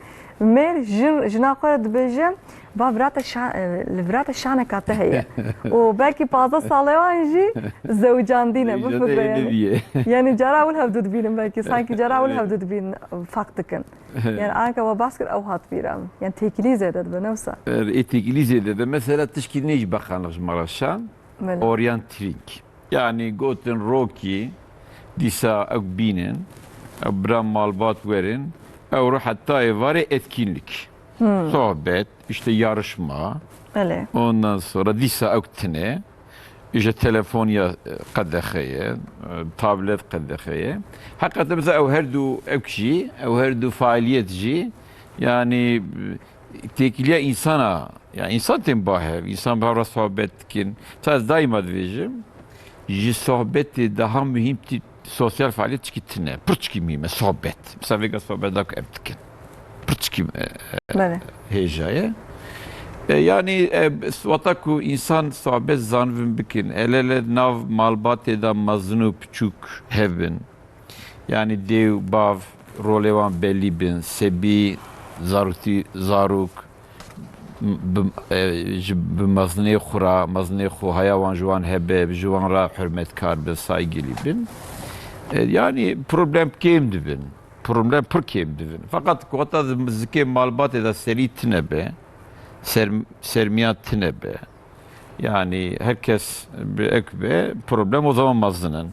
مر جن جناقر دبیجم لفرات شانه كاته هي وبلكي بعض صالوانجي زوجان دينا بفكره يعني يعني جرا ولا هبدود بين بلكي سانكي جرا ولا هبدود بين فاقتكن يعني انا كوا باسكت او هات بيرام يعني تيكليزه ده بنفسه İngilizce de mesela tişkilneyiz bakanlık maraşan orientering. Yani goten roki disa akbinin abram malbat verin Euro hatta evari etkinlik. Sohbet, işte yarışma. öyle Ondan sonra disa aktine işte telefon ya kadeheye, tablet kadeheye. Hakikaten mesela ev her du ekşi, ev her du faaliyetci yani tekiliye insana yani insan tembahe, insan bahara sohbet kin. Sadece daima diyeceğim. Ji sohbeti daha mühim sosyal faaliyet çıkıtine. Pırçki mime sohbet. Mesela vega sohbet daha keptikin. Pırçki öyle hecaya. Yani vataku insan sohbet zanvim bikin. Elele nav malbate da maznu küçük hevin. Yani dev bav rolevan belli bin. Sebi zaruti zaruk. بمزنه خورا مزنه خو hayvan جوان هبه جوان را hürmetkar bin saygılı bin yani problem kimdi bin problem pır kimdi bin fakat kota zike malbat eda seri tinebe sermiyat tinebe yani herkes bir ekbe problem o zaman mazının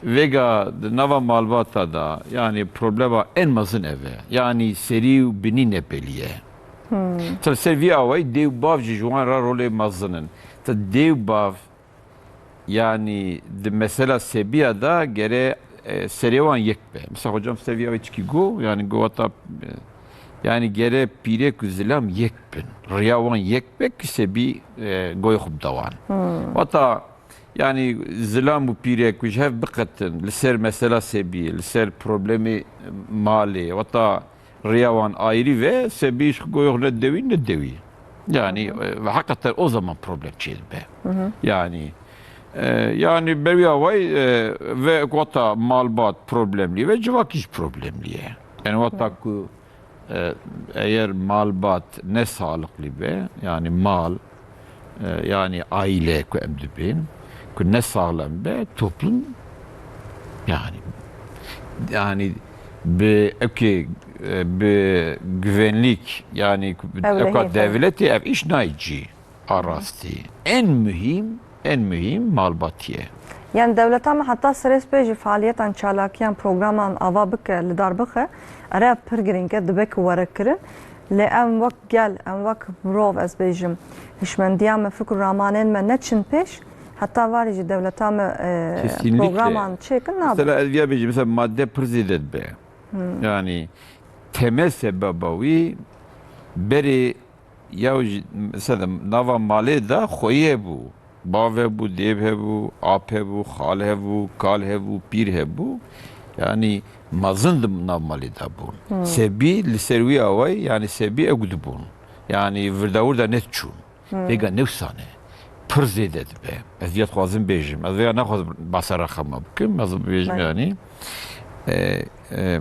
vega nava malbata da yani problema en mazın eve yani seri binin ebeliye Tabii seviye avay dev bav jijuan ra role mazının. Tabii dev bav yani mesela seviyada gere serivan yekbe. Mesela hocam seviye avay çiki go yani go ata yani gere pire kuzilam yekben. Riyavan yekbe ki sebi goy khubdavan. Ata yani zilam bu pire kuj hev bıkatın. Liser mesela sebi, liser problemi mali. Ata Riyavan ayrı ve sebi iş koyuyor ne devi. Yani hakikaten o zaman problem çeydi be. Yani yani beviya vay ve kota malbat problemli ve civak iş problemli. Yani vata ku eğer malbat ne sağlıklı be yani mal yani aile ku emdibin ku ne sağlam be toplum yani bir güvenlik yani devleti ev iş naici arastı. En mühim malbatiye. Yani devlet ama hatta stres beji faaliyetan çalakiyan programan ava bike li dar bike ara pirgirin ke dibek warekirin li em vak gel em vak rov ez bejim hişmendiya me fikr ramanen me neçin peş hatta varici devlet ama programan çekin ne mesela elviya beji mesela madde prizidet be. Yani temel sebebi beri ya mesela nava mali da khoye bu bave bu dev bu ape bu khal bu kal bu pir bu yani mazındım nav mali da bu sebi liservi avay yani sebi egudbun yani vurdavurda net çun vega nefsane pırzedet be eziyet khazım bejim ez veya nakhaz basara khama kim az bejim yani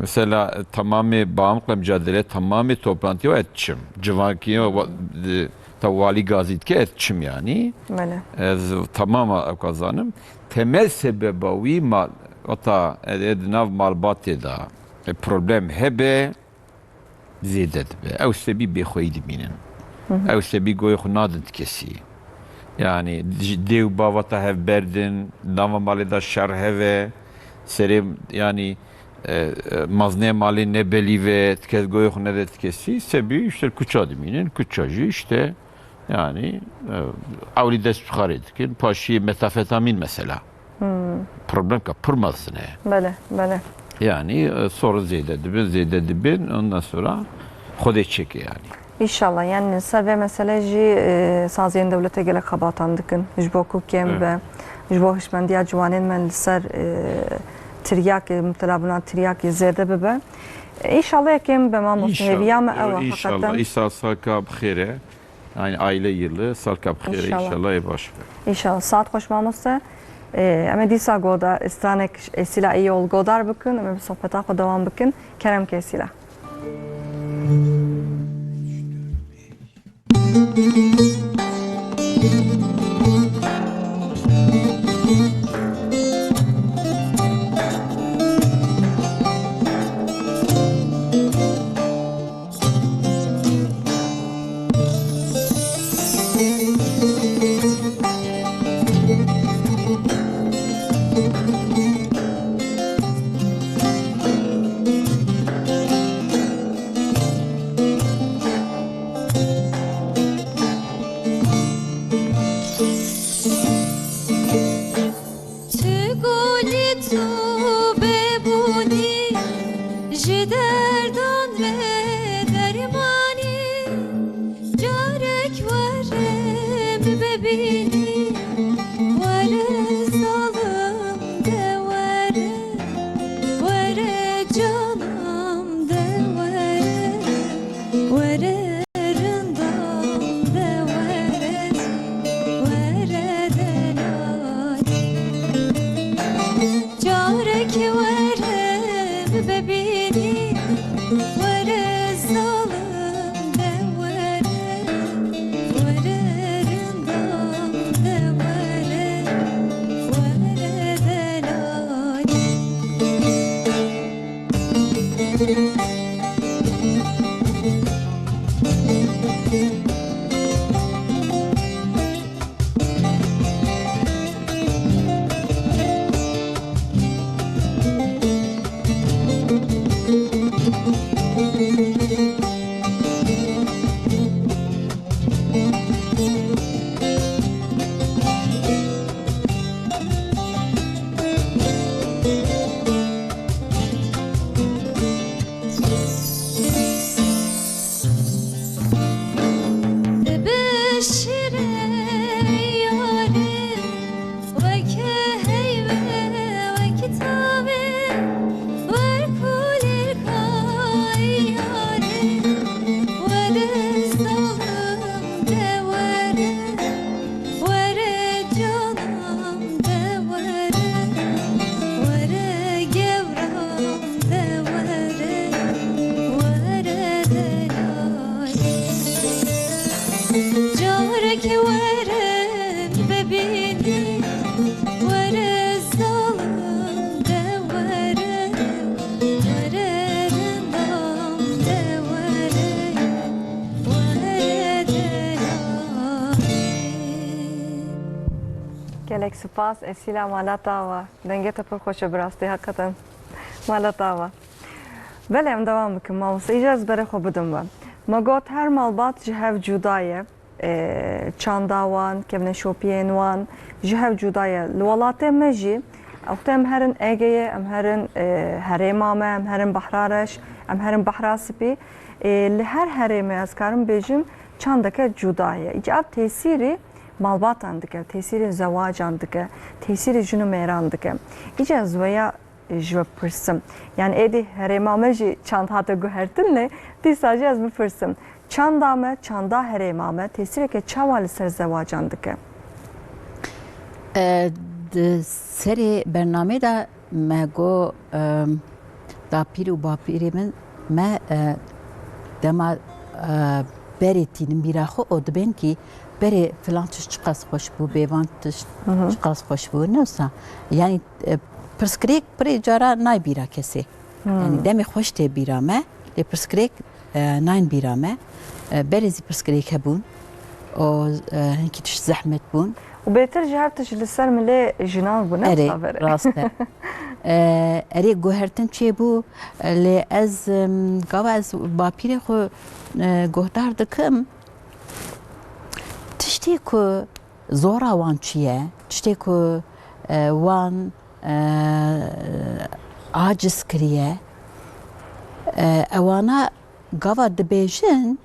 mesela tamamı bağımlılıkla mücadele tamamı toplantıya etçim. Civankiye tavali gazitke etçim yani. Tamamı kazanım. Temel sebebi mal ota ednav malbatı da problem hebe ziyadet be. Ev sebi bekhoydi minin. Ev sebi goy khunadın kesi. Yani dev bavata hev berdin, nava malı da şer heve, serim yani mazne mali ne beli ve tkez goyuh ne de tkesi sebi işte kuça diminin kuçacı işte yani avli dest çıkarıdkin paşi metafetamin mesela problem kapırmaz ne böyle yani sonra zeyde dibin ondan sonra khode çeki yani İnşallah yani serve meseleci saziyen devlete gele xabatandıkın jboku kem ve jbo hişmendiya civanin men ser ترياك متلابنا ترياك زيادة ببا إن شاء الله يكون بماموس هيفيا ما أوا إن شاء الله إيسا سالكا بخيرة يعني عائلة يلا سالكا بخيرة إن شاء الله يباش إن شاء الله saat خوش ماموسة أما ديسا قودا استانك سلا إيول قودار بكن أما بصحبتا خو دوام بكن كرم كيسلا تقولي تو ببونی جدردان و درمانی جارك ورم ببینی وره ظالم دوره وره جانم دوره وره رندام دوره وره دلال جارك ورم ببینی وره ظالم دوره وره رندام دوره وره دلال تبشر ياري وكهيبة وكتابة وركول الخياري ورزقهم دوره ورجالهم دوره ورجورهم دوره وردلال جارك ورم ببینی وره ظالم دوره وره رندام دوره وره دلالی gelek spas esila malata ve dengete pır xoşa birastı hakikaten malata ve bele em devam bikim mavsa icaz bere xo bidim ve magot her malbat jihev cudaye çandawan kevne şopiyên wan jihev cudaye li welatê me jî ew em herin Ege'ye em herin herêma me em herin Behrareş em herin Behra Spî li her herêmê ez karim bêjim çandeke cudaye îca ev tesîrî malbatan dike tesîrê zewacan dike tesîrê jin û mêran dike îca ez veya ji we pirsim yani êdî herêma me jî çand hate guhertin lê dîsa jî ez bipirsim çanda me çanda herêma me tesîreke çawa li ser zewacan dike سری برنامه دا مگو دا پیر و با پیری من ما دما بریتینم بیراخو او دبین کی بری فلان تش چقاس خوش بو بیوان تش چقاس خوش بو نوسا یعنی پرسکریک پری جارا نای بیرا کسی یعنی دمی خوش تی بیرا ما لی پرسکریک ناین بیرا ما بریزی پرسکریک هبون او هنکی تش زحمت بون وبيتر جهرتش لسر ملي جنان بو نفس اري خبر راسته اري گوهرتن چه بو لی از گاو از باپیر خو گهدار دکم تشتی که زورا وان چیه تشتی که وان عاجز کریه اوانا گاو دبیجن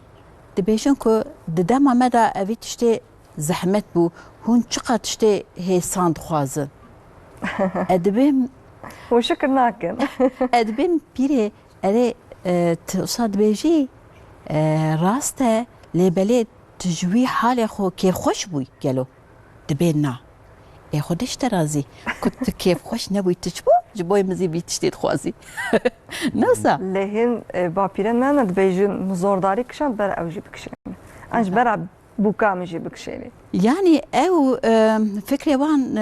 که ددم آمده اوی تشتی زحمت بو هون چقدر تشتی هیساند خوازن ادبیم وشكر ناكن ادبیم پیره اره تصاد بیجی راسته لیبلی تجوی حال خو که خوش بوی گلو دبین نا ای خودش ترازی کت کیف خوش نبوی تجبو جبوی مزی بی تشتید خوازی نسا لهن باپيرن من دبيجن مزورداري كشان بر اوجي بكشن انج برا بوکا مجی بکشیری يعني او فكرة وان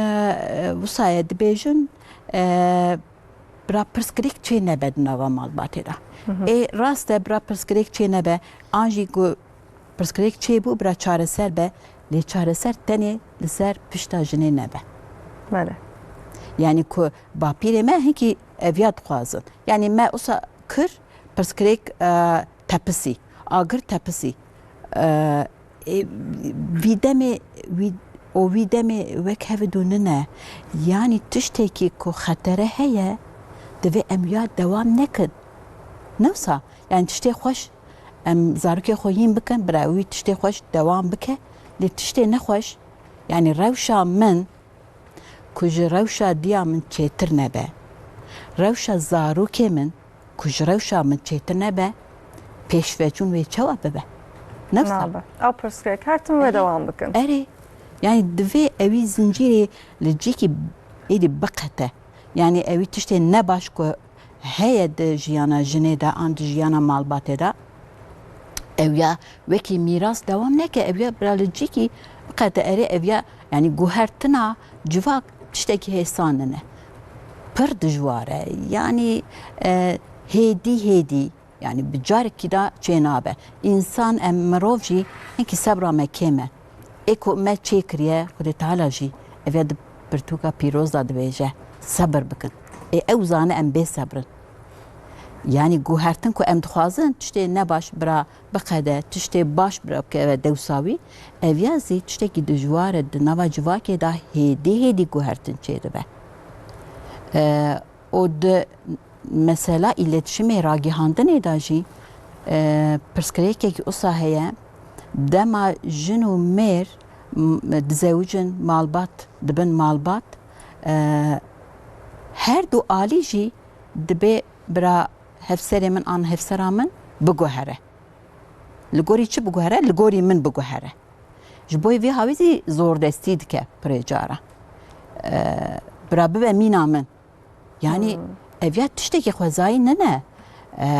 وصايا دبيجن برا برسكريك تشي نبد نوا مالباتي دا اي راسته برا برسكريك تشي نبه انجي جو برسكريك تشي بو برا چاره سر به لی چاره سر تني لسر پشتا جنه نبه بله يعني كو باپيري ما هيكي افياد خوازن يعني ما اوسا كر برسكريك تپسي اگر تپسي ویدمی او ویدمی وک هفدوننه یعنی تشتکی کو خطره هیا دوی امیاد دوام نکد نوسا یعنی تشتی خوش ام زاروکی خوییم بکن براوی تشتی خوش دوام بکه لی تشتی نخوش یعنی روشا من کج روشا دیا من چیتر نبه روشا زاروکی من کج روشا من چیتر نبه پیشوچون وی چوا ببه نفسها نابه او پرسکریک هر تم و دوام بکن اري يعني دفي اوي زنجيري لجيكي ايدي بقته يعني اوي تشتي نباش كو هيا د جيانا جنيدا عند جيانا مالباتي دا اويا وكي ميراث دوام نكا اويا برا لجيكي بقته اري اويا يعني جوهرتنا جواك تشتكي هي صاننه پر دجواره يعني هيدي يعني بجارك كده جنابه انسان امروفجي انك صبره مكمه اكو ما تشكريه خد تعالى جي افيد برتوكا بيروزا دبيجه صبر بكن اي اوزانه ام بي صبر يعني جوهرتن كو ام دخوازن تشتي نباش برا بقده تشتي باش برا دوساوي افيازي تشتي دجوار دنوا جواكي دا هيدي جوهرتن چيدبه od mesela iletişime ragihandın edajı perskrekek usa heye dema jinu mer dzevcin malbat dibin malbat her du alici dibe bra hefseremin an hefseramin biguhere ligori çi biguhere ligori min biguhere jboy vi havizi zor desti dike prejara bra bibe mina min yani eviyat tişteki xwezayî nene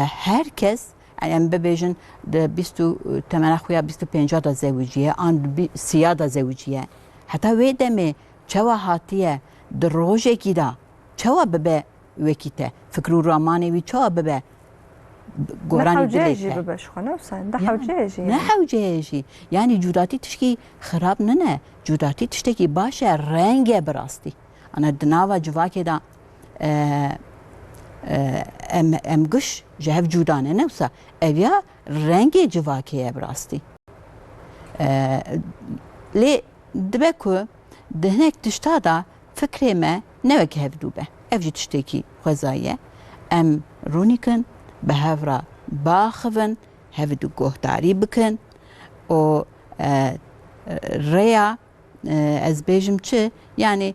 herkes yani bebêjin di 20 temena xuya 25 da zewiciye an 30 da zewiciye heta wê demê çawa hatiye di rojekî da çawa bibe wekî te fikr û ramanê wî çawa bibe goranî dilê jî te bibe xwe nefse de hewceyê jî ne hewceyê jî yani cudatî tişkî xirab nene cudatî tiştekî baş e renge bi rastî ana di nava civakê da ام گش جهف جودانه نوسا اویا رنگ جواکیه براستی لی دبکو دهنک تشتا دا فکری ما نوک هف دوبه اوجی تشتکی خوزایه ام رونیکن به هفرا باخون هف دو گهداری بکن و ریا از بیجم چه yani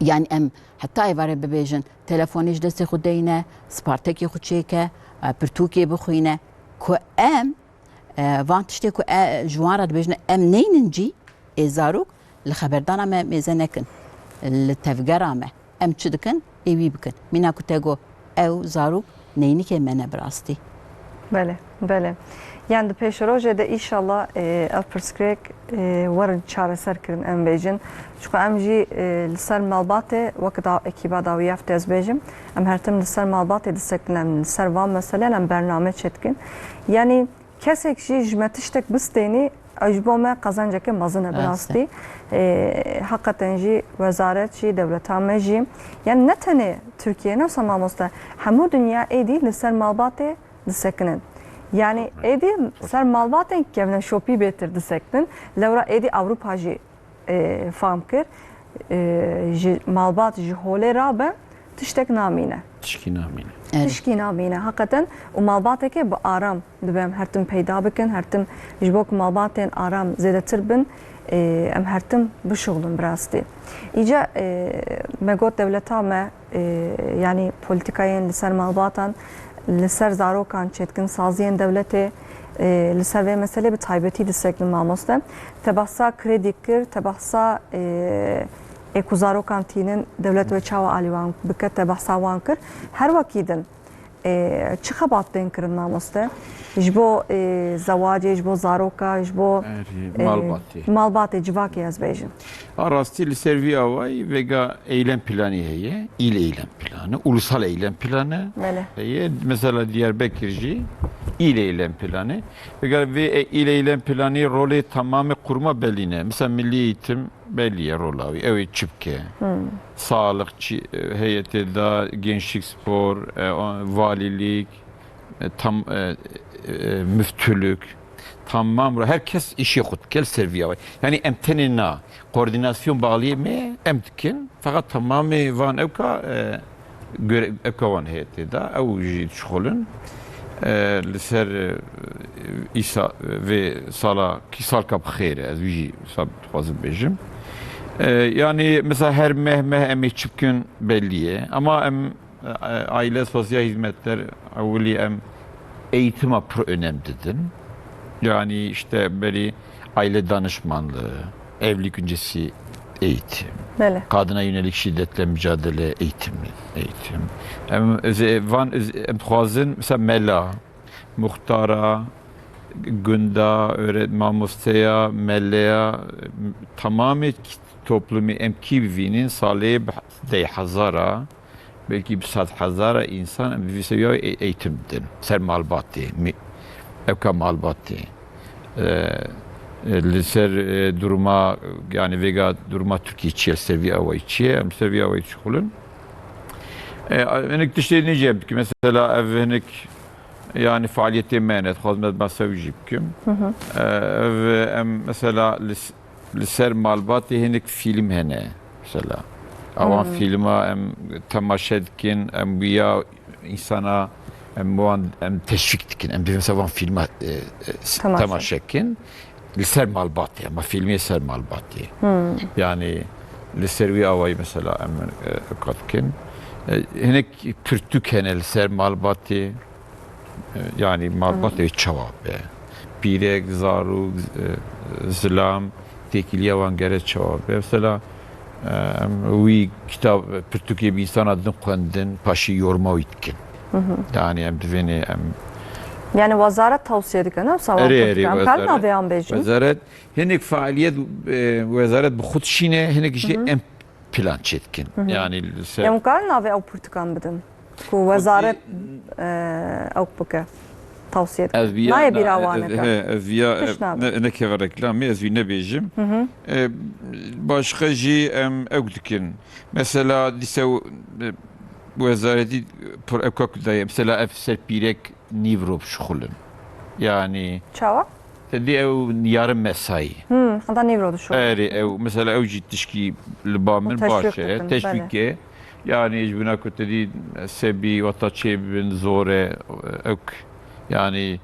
يعني ام حتى ايفار ببيجن تلفونيش دستي خدينا سبارتكي خدشيكا برتوكي بخوينا كو ام وانتشتي كو جوارا بيجن ام نيننجي ازاروك الخبردانا ما ميزنكن التفجرامه ام تشدكن ايوي بكن مينا كوتاغو او زاروك نينيكي منا براستي بله بله yani peşroje de inşallah perskrik warın çareser kirin em bejin çünkü em jî li ser malbatê wekî ekiba dawiya tez bêjim em her tim li ser malbatê disekin em li ser van meselen em bername çetkin yani kesek jî ji me tiştek bistênî ew ji bo me qazanceke mezin e bi rastî hakikaten jî wezaret jî devleta me jî yani ne tenê Türkiye ne mamoste hemû dünya êdî li ser malbatê disekinin yani edi ser malbatên kevne şopî bêtir disektin lewra êdî Avrupa jî fam kir ji malbat ji holê rabe tiştek namîne tişkî namîne hakikaten û malbateke bi aram dibem her tim peyda bikin her tim ji bo ku malbatên aram zêdetir bin em her tim bişuxlin bi rastî îca me got devleta me yani politikayên li ser malbatan لسر زاروکان چتکن سازیان دولتی لسر و مسئله به تایبتی دستکن ماموسته تبخصا کردی کر تبخصا اکو زاروکان تینن دولت و چاو آلیوان بکر تبخصا وان کر هر وکیدن چه خبات دین کرن ماموسته جبو زواجی جبو زاروکا جبو malbatı civaki az bejin. Arastil servi avay vega eylem planı heye, il eylem planı, ulusal eylem planı. Böyle. Heye mesela Diyarbakırcı il eylem planı. Vega ve il eylem planı rolü tamamı kurma beline. Mesela milli eğitim belliye rol avi. Evet çipke. Sağlıkçı heyeti da gençlik spor, valilik, tam müftülük. Tamam herkes işi kut gel serviye var. Yani emtenina koordinasyon bağlı mı emtkin fakat tamamı van evka göre evka van heyeti da ev jid şkolun لسر İsa ve sala ki sal kap khire az viji sab fazıl bejim. Yani mesela her mehmeh emi çıkın belliye ama aile sosyal hizmetler evli eğitime pro önemlidir. Yani işte böyle aile danışmanlığı, evlilik öncesi eğitim, Böyle. kadına yönelik şiddetle mücadele eğitim. Van xwazin mesela mela, muhtara, gunda, mamosteya, melleya tamamı toplumu emki bivinin salih dey hazara belki 100,000 insan bir seviye eğitimdir. Ser malbatı. Evka malbatı. Liser duruma yani vega duruma Türkiye içi seviye avayçı, seviye avayçı kulun. Enik dişleri nece ki mesela evhenik yani faaliyeti menet, hizmet masavicik kim. Ve mesela liser malbatı henik film hene mesela. Avan filma temaşedkin biya insana em teşvik dikin em mesela van filma temaşekin liser malbatı ama filmi ser malbatı. Yani liservi avay mesela em katkin henek pürtük henel ser malbatı yani malbatı cevap pirek zaru zlam tekiliye van gere cevap mesela وی کتاب پرتوکی بیستان adını kandın paşi yorma itkin. Yani em diveni em Yani vazaret tavsiye ediken ne sabah tutkam kalma beyan bejin. Vazaret henek faaliyet vazaret bu xudşine henek işte em plan çetkin. Yani Yem kalna ve Portugal bidin. Ku vazaret au buke tavsiye ediken. Naya bir avaneka. Ezviya ne keva reklamı ezvi ne bejim. Başka ji em evdikin. Mesela disev vazareti por evkak dayı. Mesela ev serpirek nivrop şukulun. Yani Çava? dedi ev yarım mesai. Hada nevrodu şu. Ev mesela ev ciddişki libamın başı teşvike. Yani buna kötü değil sebi vataçebin zore ev yani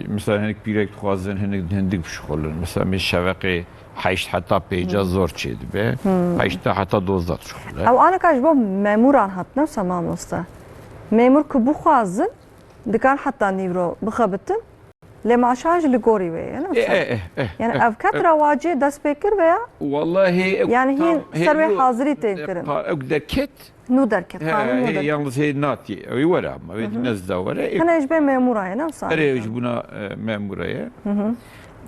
mesela henik birek xwazin henik şkolun. Mesela mi şevqi 8 hatta peyca zor çedi be. 8 hatta 12 şkol. Ev ana kaç bu memuran hatna tamam usta. Memur ku bu xwazin dikan hatta nevro bixabitin le maşaj li gori ve yani. Yani ev kat ravaci dest pekir veya Vallahi yani hin serve haziri tenkirin. Ev derket Nu derket. yalnız nati. Ev var ama ve nezda var. Kana ecbe memura yani usta. Arayıcı buna memuraya.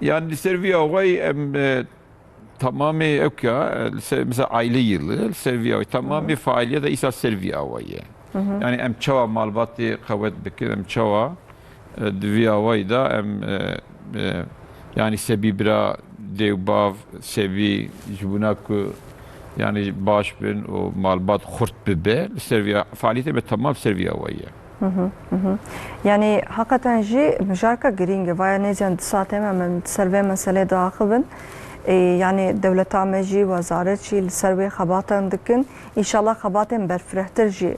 Yani servi avay tamamı yok ya mesela aile yılı servi avay tamamı faaliyet de isa servi avay. Yani em çava malbatı kavvet bekir em çava dvi avay da em yani sebi bira devbav sebi buna ku yani baş ben o malbat kurt bebe servi faaliyete be tamam servi avay. Yani hakikaten ji müjarka giringe vaya nezen saate hemen serve mesele dahilin. Yani devlet ameci vazaret ji serve xabatan dikin. İnşallah xabaten berfrehtir ji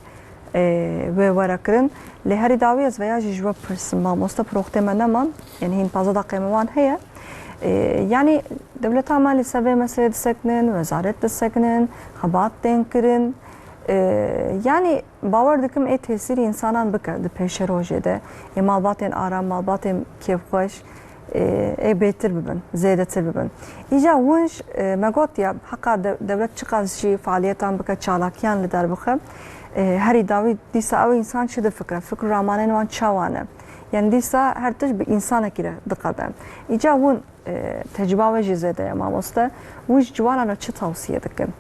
ve varakrin. Leheri daviyaz veya ji jwa pırsı mamosta proxteme neman. Yani hin pazada qeymevan heye. Yani devlet ameli serve mesele diseknin, vazaret diseknin, xabat denkirin. Yani باور دکم ای تاثیر انسانان بکه د پیش روزه ده مالباتن آرام مالباتن کیف خوش ای بهتر ببن زیاده تر ببن ایجا ونش مگوت یا حقا دولت چقدر شی فعالیتان بکه چالاکیان لدار بخه هری داوی دیسا او انسان شده فکر رامانه وان چوانه yani disa her tış bir insana kire dikkatem. İca vun tecrübe ve cizede mamosta vuş civarana çı tavsiye dikim.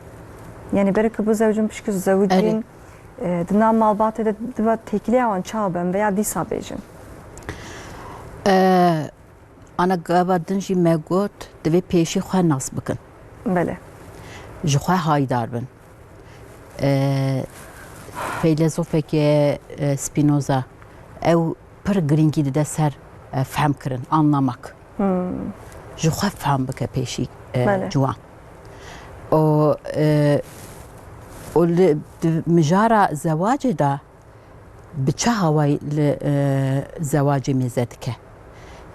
Yani belki bu zevcin pişki zevcin dinam malbat ede diva tekliye van çaben veya disa bejin. Ana gabadın jî me got divê pêşî xwe nas bikin. Bele. Ji xwe haydar bin. Filozofeke Spinoza ew pir giringî dide ser fehm kirin, anlamak. Ji xwe fehm bike pêşî ciwan. O li mijara zewacê da bi çi hawayî li zewacê mêze dike.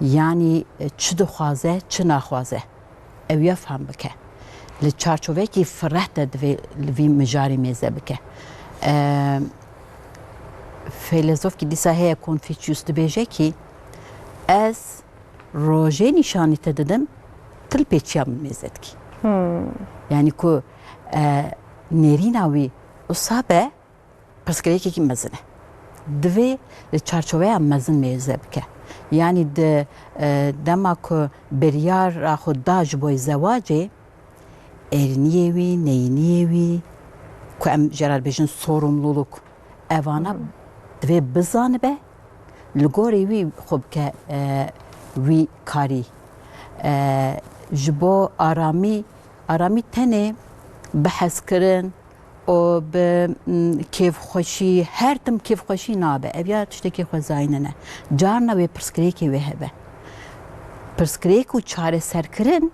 Yani çi dixwaze, çi naxwaze. Ew ya fehm bike. Li çarçovekî fireh de divê li vî mijarê mêze bike. Filozofkî dîsa heye Confucius dibêje ki ez rojê nîşanî te didim til pêçiya min mêze dikî. Yani ku nêrîna wî wisa be pirsgirêkekî mezin e. Divê li çarçoveya mezin mêze bike. Yani de dema ku biryara xwe da ji bo zewacê êrîniyê wî, neyîniyê wî ku em jê re dibêjin sorumluluk evana divê bizanibe li gorî wî xwe bike wî karî. Ji bo aramî tenê bihezkirin û bi kêfxweşî her tim kêfxweşî nabe. Ev ya tiştekî xwezayîne ne. Carna wê pirsgirêkê wê hebe. Pirsgirêk û çareserkirin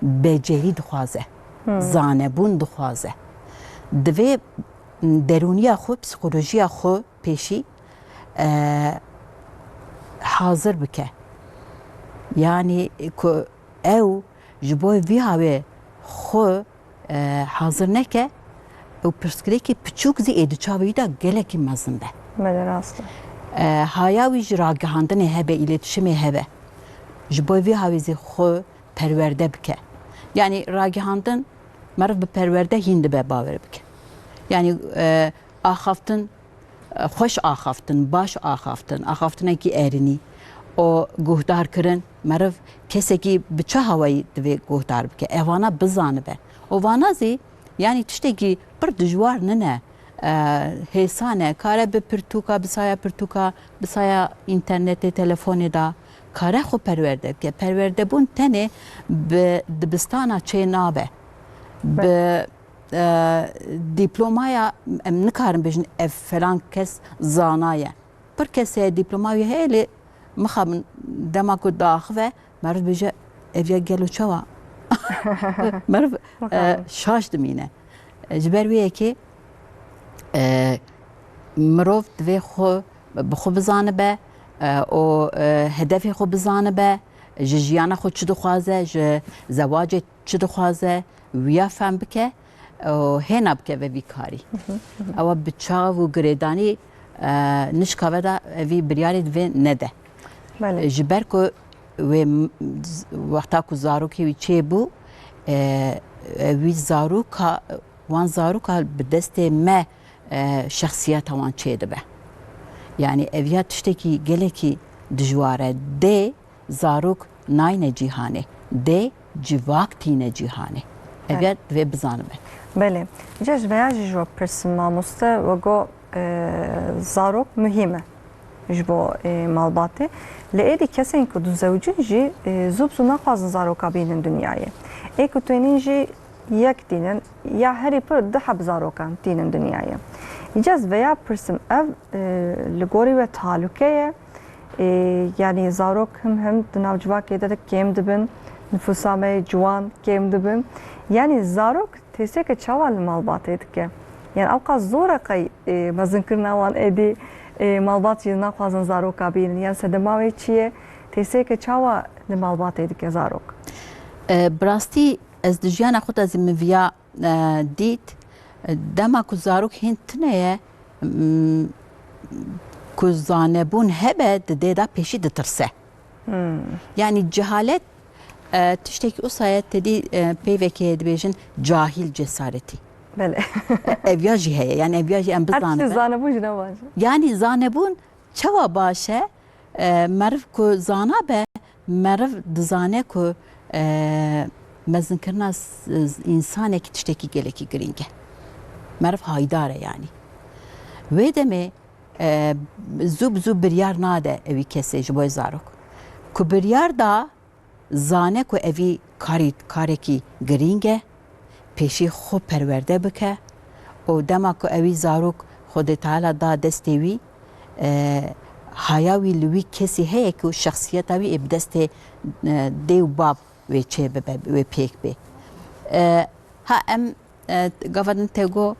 becerî dixwaze. Zanebûn dixwaze. Divê derûniya xwe, psîkolojiya xwe pêşî hazir bike. Yani ku ew ji bo vî havê xwe hazir neke ew pirsgirêkê piçûk zî ê di çavê wî da gelekî mezin be. Bele rast. Haya wî ji ragihandinê hebe, îletişimê hebe. Ji bo vî havê zî xwe perwerde bike. Yani ragihandin meriv bi perwerde hîn dibe bawer bike. Yani axaftin, xweş axaftin, baş axaftin, axaftinekî êrînî o guhdar kirin meriv kesekî bi çi hawayî divê guhdar bike. Evana bizanibe. O vana zî yani tiştekî pir dijwar nine hêsane kare bi pirtûka, bisaya pirtûka, bisaya internetê, telefonê da kare xwe perwerde bike. Perwerdebûn tenê bi dibistana çê nabe. Bi diplomaya em nikarin bêjin ev falan kes zanaye. Pir kesê diploma wî heye lê mixa min dema ku daxive meriv bêje ev ya gelo çawa. Meriv şaş dimîne. Ji ber wê yekê mirov divê xwe bi xwe bizanibe û hedefê xwe bizanibe ji jiyana xwe çi dixwaze, ji zewacê çi dixwaze wiya fehm bike û hêna bike ve vî karî. Ewa bi çav û girêdanî nişkave da evî biryarê divê nede. Ji ber ku wê wexta ku zarokê wî çêbû wî zaroka wan zaroka bi destê me şexsiyeta wan çê dibe. Yani ev ya tiştekî gelekî dijwar e. Dê zarok nayne cîhanê. Dê civak tîne cîhanê. Ev ya divê bizanibe. Bele. Ji veya ji jo pirsim mamoste ve go zarok mühim e. Ji bo malbatê. Li êdî kesên ku du zewcin jî zû bi naxwazin zaroka bînin dunyayê. Ê ku tenîn jî yek dînin ya herî pir dihe zarokan dînin dunyayê. İcaz veya pirsim ev li gorî ve talûkeye yani zarok him di nav civakê de kêm dibin, nüfusa me ciwan kêm dibin. Yani zarok têseke çawa li malbatê dike. Yani ew qas zor e qey mezinkirina wan êdî malbat jî naxwazin zaroka bînin. Yani sedema wê çi ye têseke çawa li malbatê dike zarok. Bi rastî ez di jiyana xwe de zî min viya dît dema ku zarok hên tuneye ku zanebûn hebe di dêda pêşî ditirse. Yani cehalet tiştekî usaya tedî peyvekê dibêjin cahil cesareti. Bele. Evya jî heye yani evya jî em Her bizanin. tiştî zanebûn jî ne baş e. Yani zanebûn çawa baş e meriv ku zana be meriv dizane ku mezinkirina insanekî tiştekî gelekî giring e. Meriv haydar e yani. Wê demê zû biryar nade evî kesê ji bo zarok. Ku biryar da zane ku evî karekî giring e pêşî xwe perwerde bike û dema ku evî zarok Xwedê Teala da destê wî haya wî li wî kesî heye ku şexsiyeta wî ê bi destê dê û bab wê çê bibe wê pêk bê. Ha em gava din tê got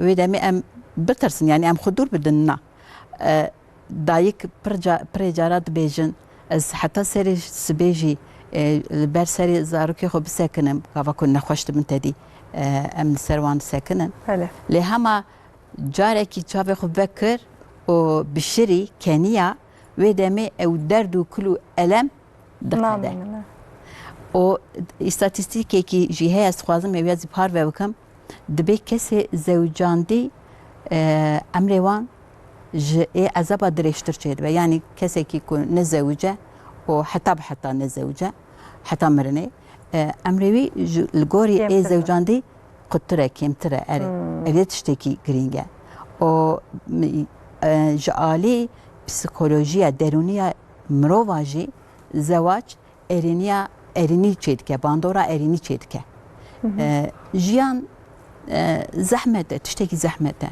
wê demê em bitirsin yani em xwe dûr bidin na. Dayîk pirê cara dibêjin ez heta serê sibê jî li ber serê zarokê xwe bisekinim gava ku nexweş dibin tedî em li ser wan sekinin. Bele. Lê hema carekî çavê xwe vekir û bişirî keniya wê demê ew derd û kul û elem diqede. Namîne. O îstatîstîkekî jî heye ez dixwazim ew ya zî par ve bikim dibe kesê zewcandî emrê wan ji ê ezaba dirêjtir çê dibe yani kesekî ku nezewce û heta bi heta nezewce heta mirinê emrê wî li gorî ê zewcandî qutir e kêmtir e erê ev ê tiştekî giring e û ji alî psîkolojiya derûniya mirova jî zewac erinî çê dike bandora erinî çê dike. Jiyan zehmet e tiştekî zehmet e.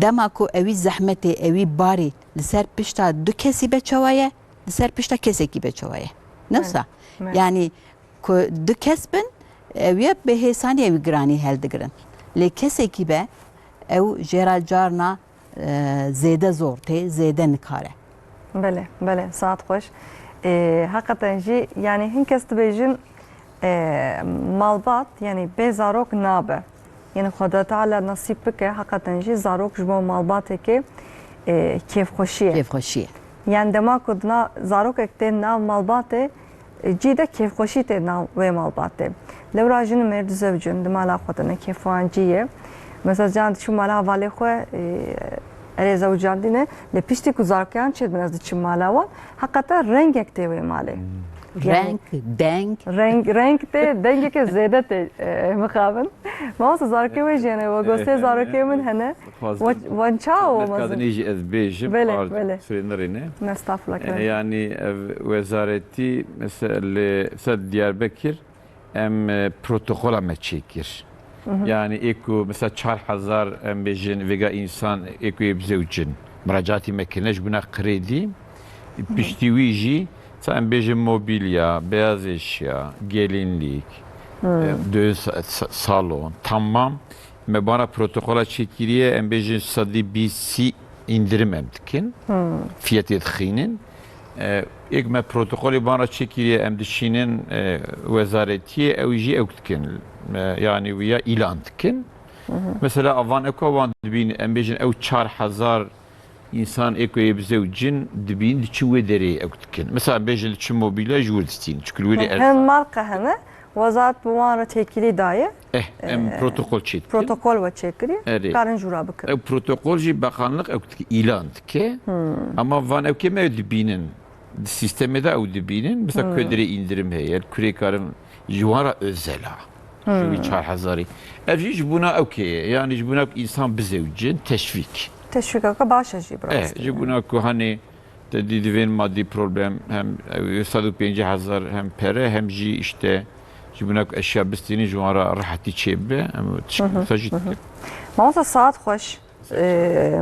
Dema ku evî zehmetê evî barê li ser pişta du kesî beçawa ye li ser pişta kesekî beçawa ye. Newsa yani ku du kes bin ew ye bi hêsanî ew giranî heldigirin. Lê kesekî be ew jêra carna zêde zor tê zêde nikare. Bele. Bele. Saat xweş. Hakikaten jî yani hin kes dibêjin malbat yani bê zarok nabe. Yani Xweda Teala nasîb bike hakikaten jî zarok ji bo malbateke kêfxweşî ye. Kêfxweşî ye. Yani dema ku zarokek tê nav malbatê cî de kêfxweşî tê nav wê malbatê. Lewra jin mêr dizewcin di mala xwe de ne kêfwan cî ye. Mesela can diçû mala hevalê xwe erê zewcandîne lê piştî ku zarokeyan çê dibin ez diçim mala wan hakikaten rengek tê wê malê. Renk, denk. Renk tê dengeke zêde tê mixabin. Mawasa zarokê wê jî hene we gostê zarokê min hene wan çawa Kadınê jî ez bêjim Bele, ar bele. sürênirîne. Estağfurullah. Yani ev wezaretî mesela Diyarbekir em protokola me çêkir. Yani êku mesela 4000 em bêjin vêga însan êku ê bizewcin miracatî me kirine ji bûna krêdî piştî wî jî em bêjin mobilya, beyaz eşya, gelinlik, düğün salon tamam me bana protokola çekiriye em bêjin sadî bîsî indirim em dikin fiyatê dixînin ek me protokolê bana çekiriye em dişînin wezaretiye ew jî ew dikin yani wiya îlan dikin mesela avan wan dibîn em bêjin ew 4000 insan ekoya bize cin dibin diçi ve dereye ekutken. Mesela bejel çi mobilya jurdistin. Çünkü öyle Hen marka hene wazat bu wan re têkilî daye. em protokol çetkin. Protokol ve çêkirî. Karin jûra bikin. Protokol jî bakanlık ekutki ilan dike. Ama van evke me dibinin sisteme de ew dibinin mesela ködere indirim heye. Kürê karin jwara özela. Şu 4000. Ev jî buna okey. Yani jî buna insan bize cin teşvik. Teşvikaka başa jî biraz. Ji bûna ku hani tedî divên maddi problem hem 150,000 hem pere hem jî işte ji bûna ku eşya bistînî ji wan re rehetî çêbibe em tişt Mawasa saat xweş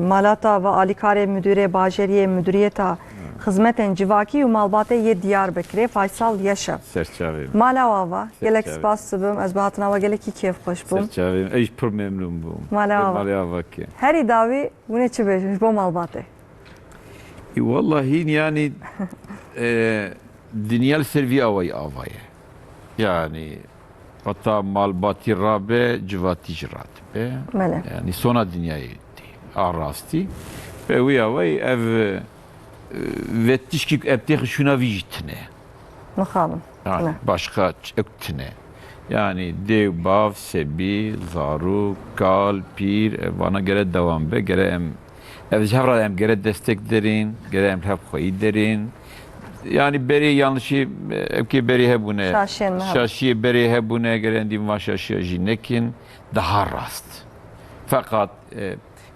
malata ve alîkarê müdûrê bajariyê müdûriyeta xizmetên civakî û malbatê yê Diyarbekirê Faysal Yaşa. serçavê. Mala wava gelek spas dibim ez bi hatina we gelekî kêfxweş bûm. Serçavê ej pir memnûn bûm. Mala wava. Mala wava ki. Herî dawî hûn ê çi bêjin ji bo malbatê. Vallahi yani dünya servi avayı avaya. Yani hatta malbati rabe civati jirat be. Mele. Yani sona dünyayı arasti. Ve uyavay ev vettişki ebteh şuna vijitne. Nixabin. Yani başka öktüne. Yani dev, bav, sebi, zaru, kal, pir, bana göre devam be. Göre em, evcevra em göre destek derin, göre em hep koyu derin. Yani beri yanlışı, ki beri hebune. Şaşiyen mi? Şaşiye beri hebune, göre endim var şaşiye jinekin, daha rast. Fakat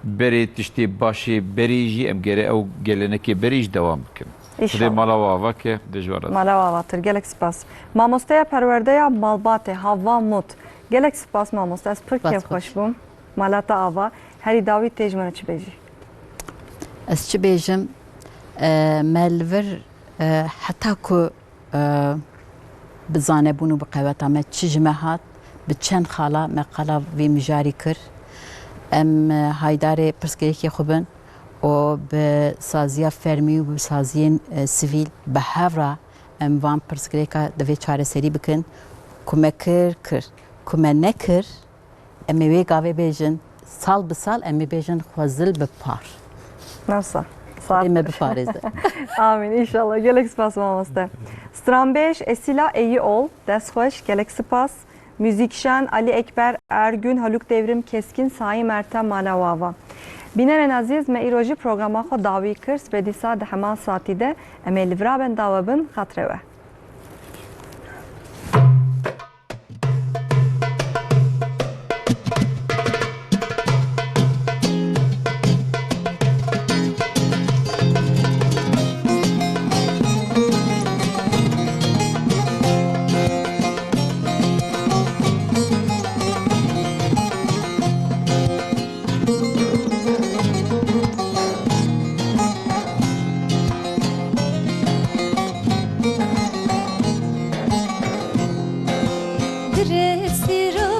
beri tişti başı, beri ji em göre ev geleneki beri ji devam bikin. İnşallah. Xdê mala wava ke dijwar est. Mala vavatır. Gelek spas. Mamosteya perverdeya malbatê hava mut. Gelek spas mamoste. Ez pir Spas kêf xweş bûm. Malata ava. Herî dawî tê ji me çi bêjî. Ez çi bêjim melvir heta ku bizanebûn û bi qeweta me çi ji me hat bi çend xala me qala vê mijarî kir. Em haydarê pirsgirêkê xwe bin û bi saziya fermî û bi saziyên sivîl bi hevra em van pirsgirêka divê çareserî bikin ku me kir ku me nekir em ê wê gavê bêjin sal bi sal em ê bêjin xwezil bi par. Nasıl? Xwedê me biparêze. Amin inşallah. Gelek spas mamoste. Stranbeş Esila Eyiol. Destxweş. Gelek spas. Müzikşen Ali Ekber Ergün Haluk Devrim Keskin Sahi Mertem Malavava. Bineren aziz me îrojî programa xwe dawî kir spê dîsa di hema satî de em ê li vir ben dawe bin xatre we. Gre sira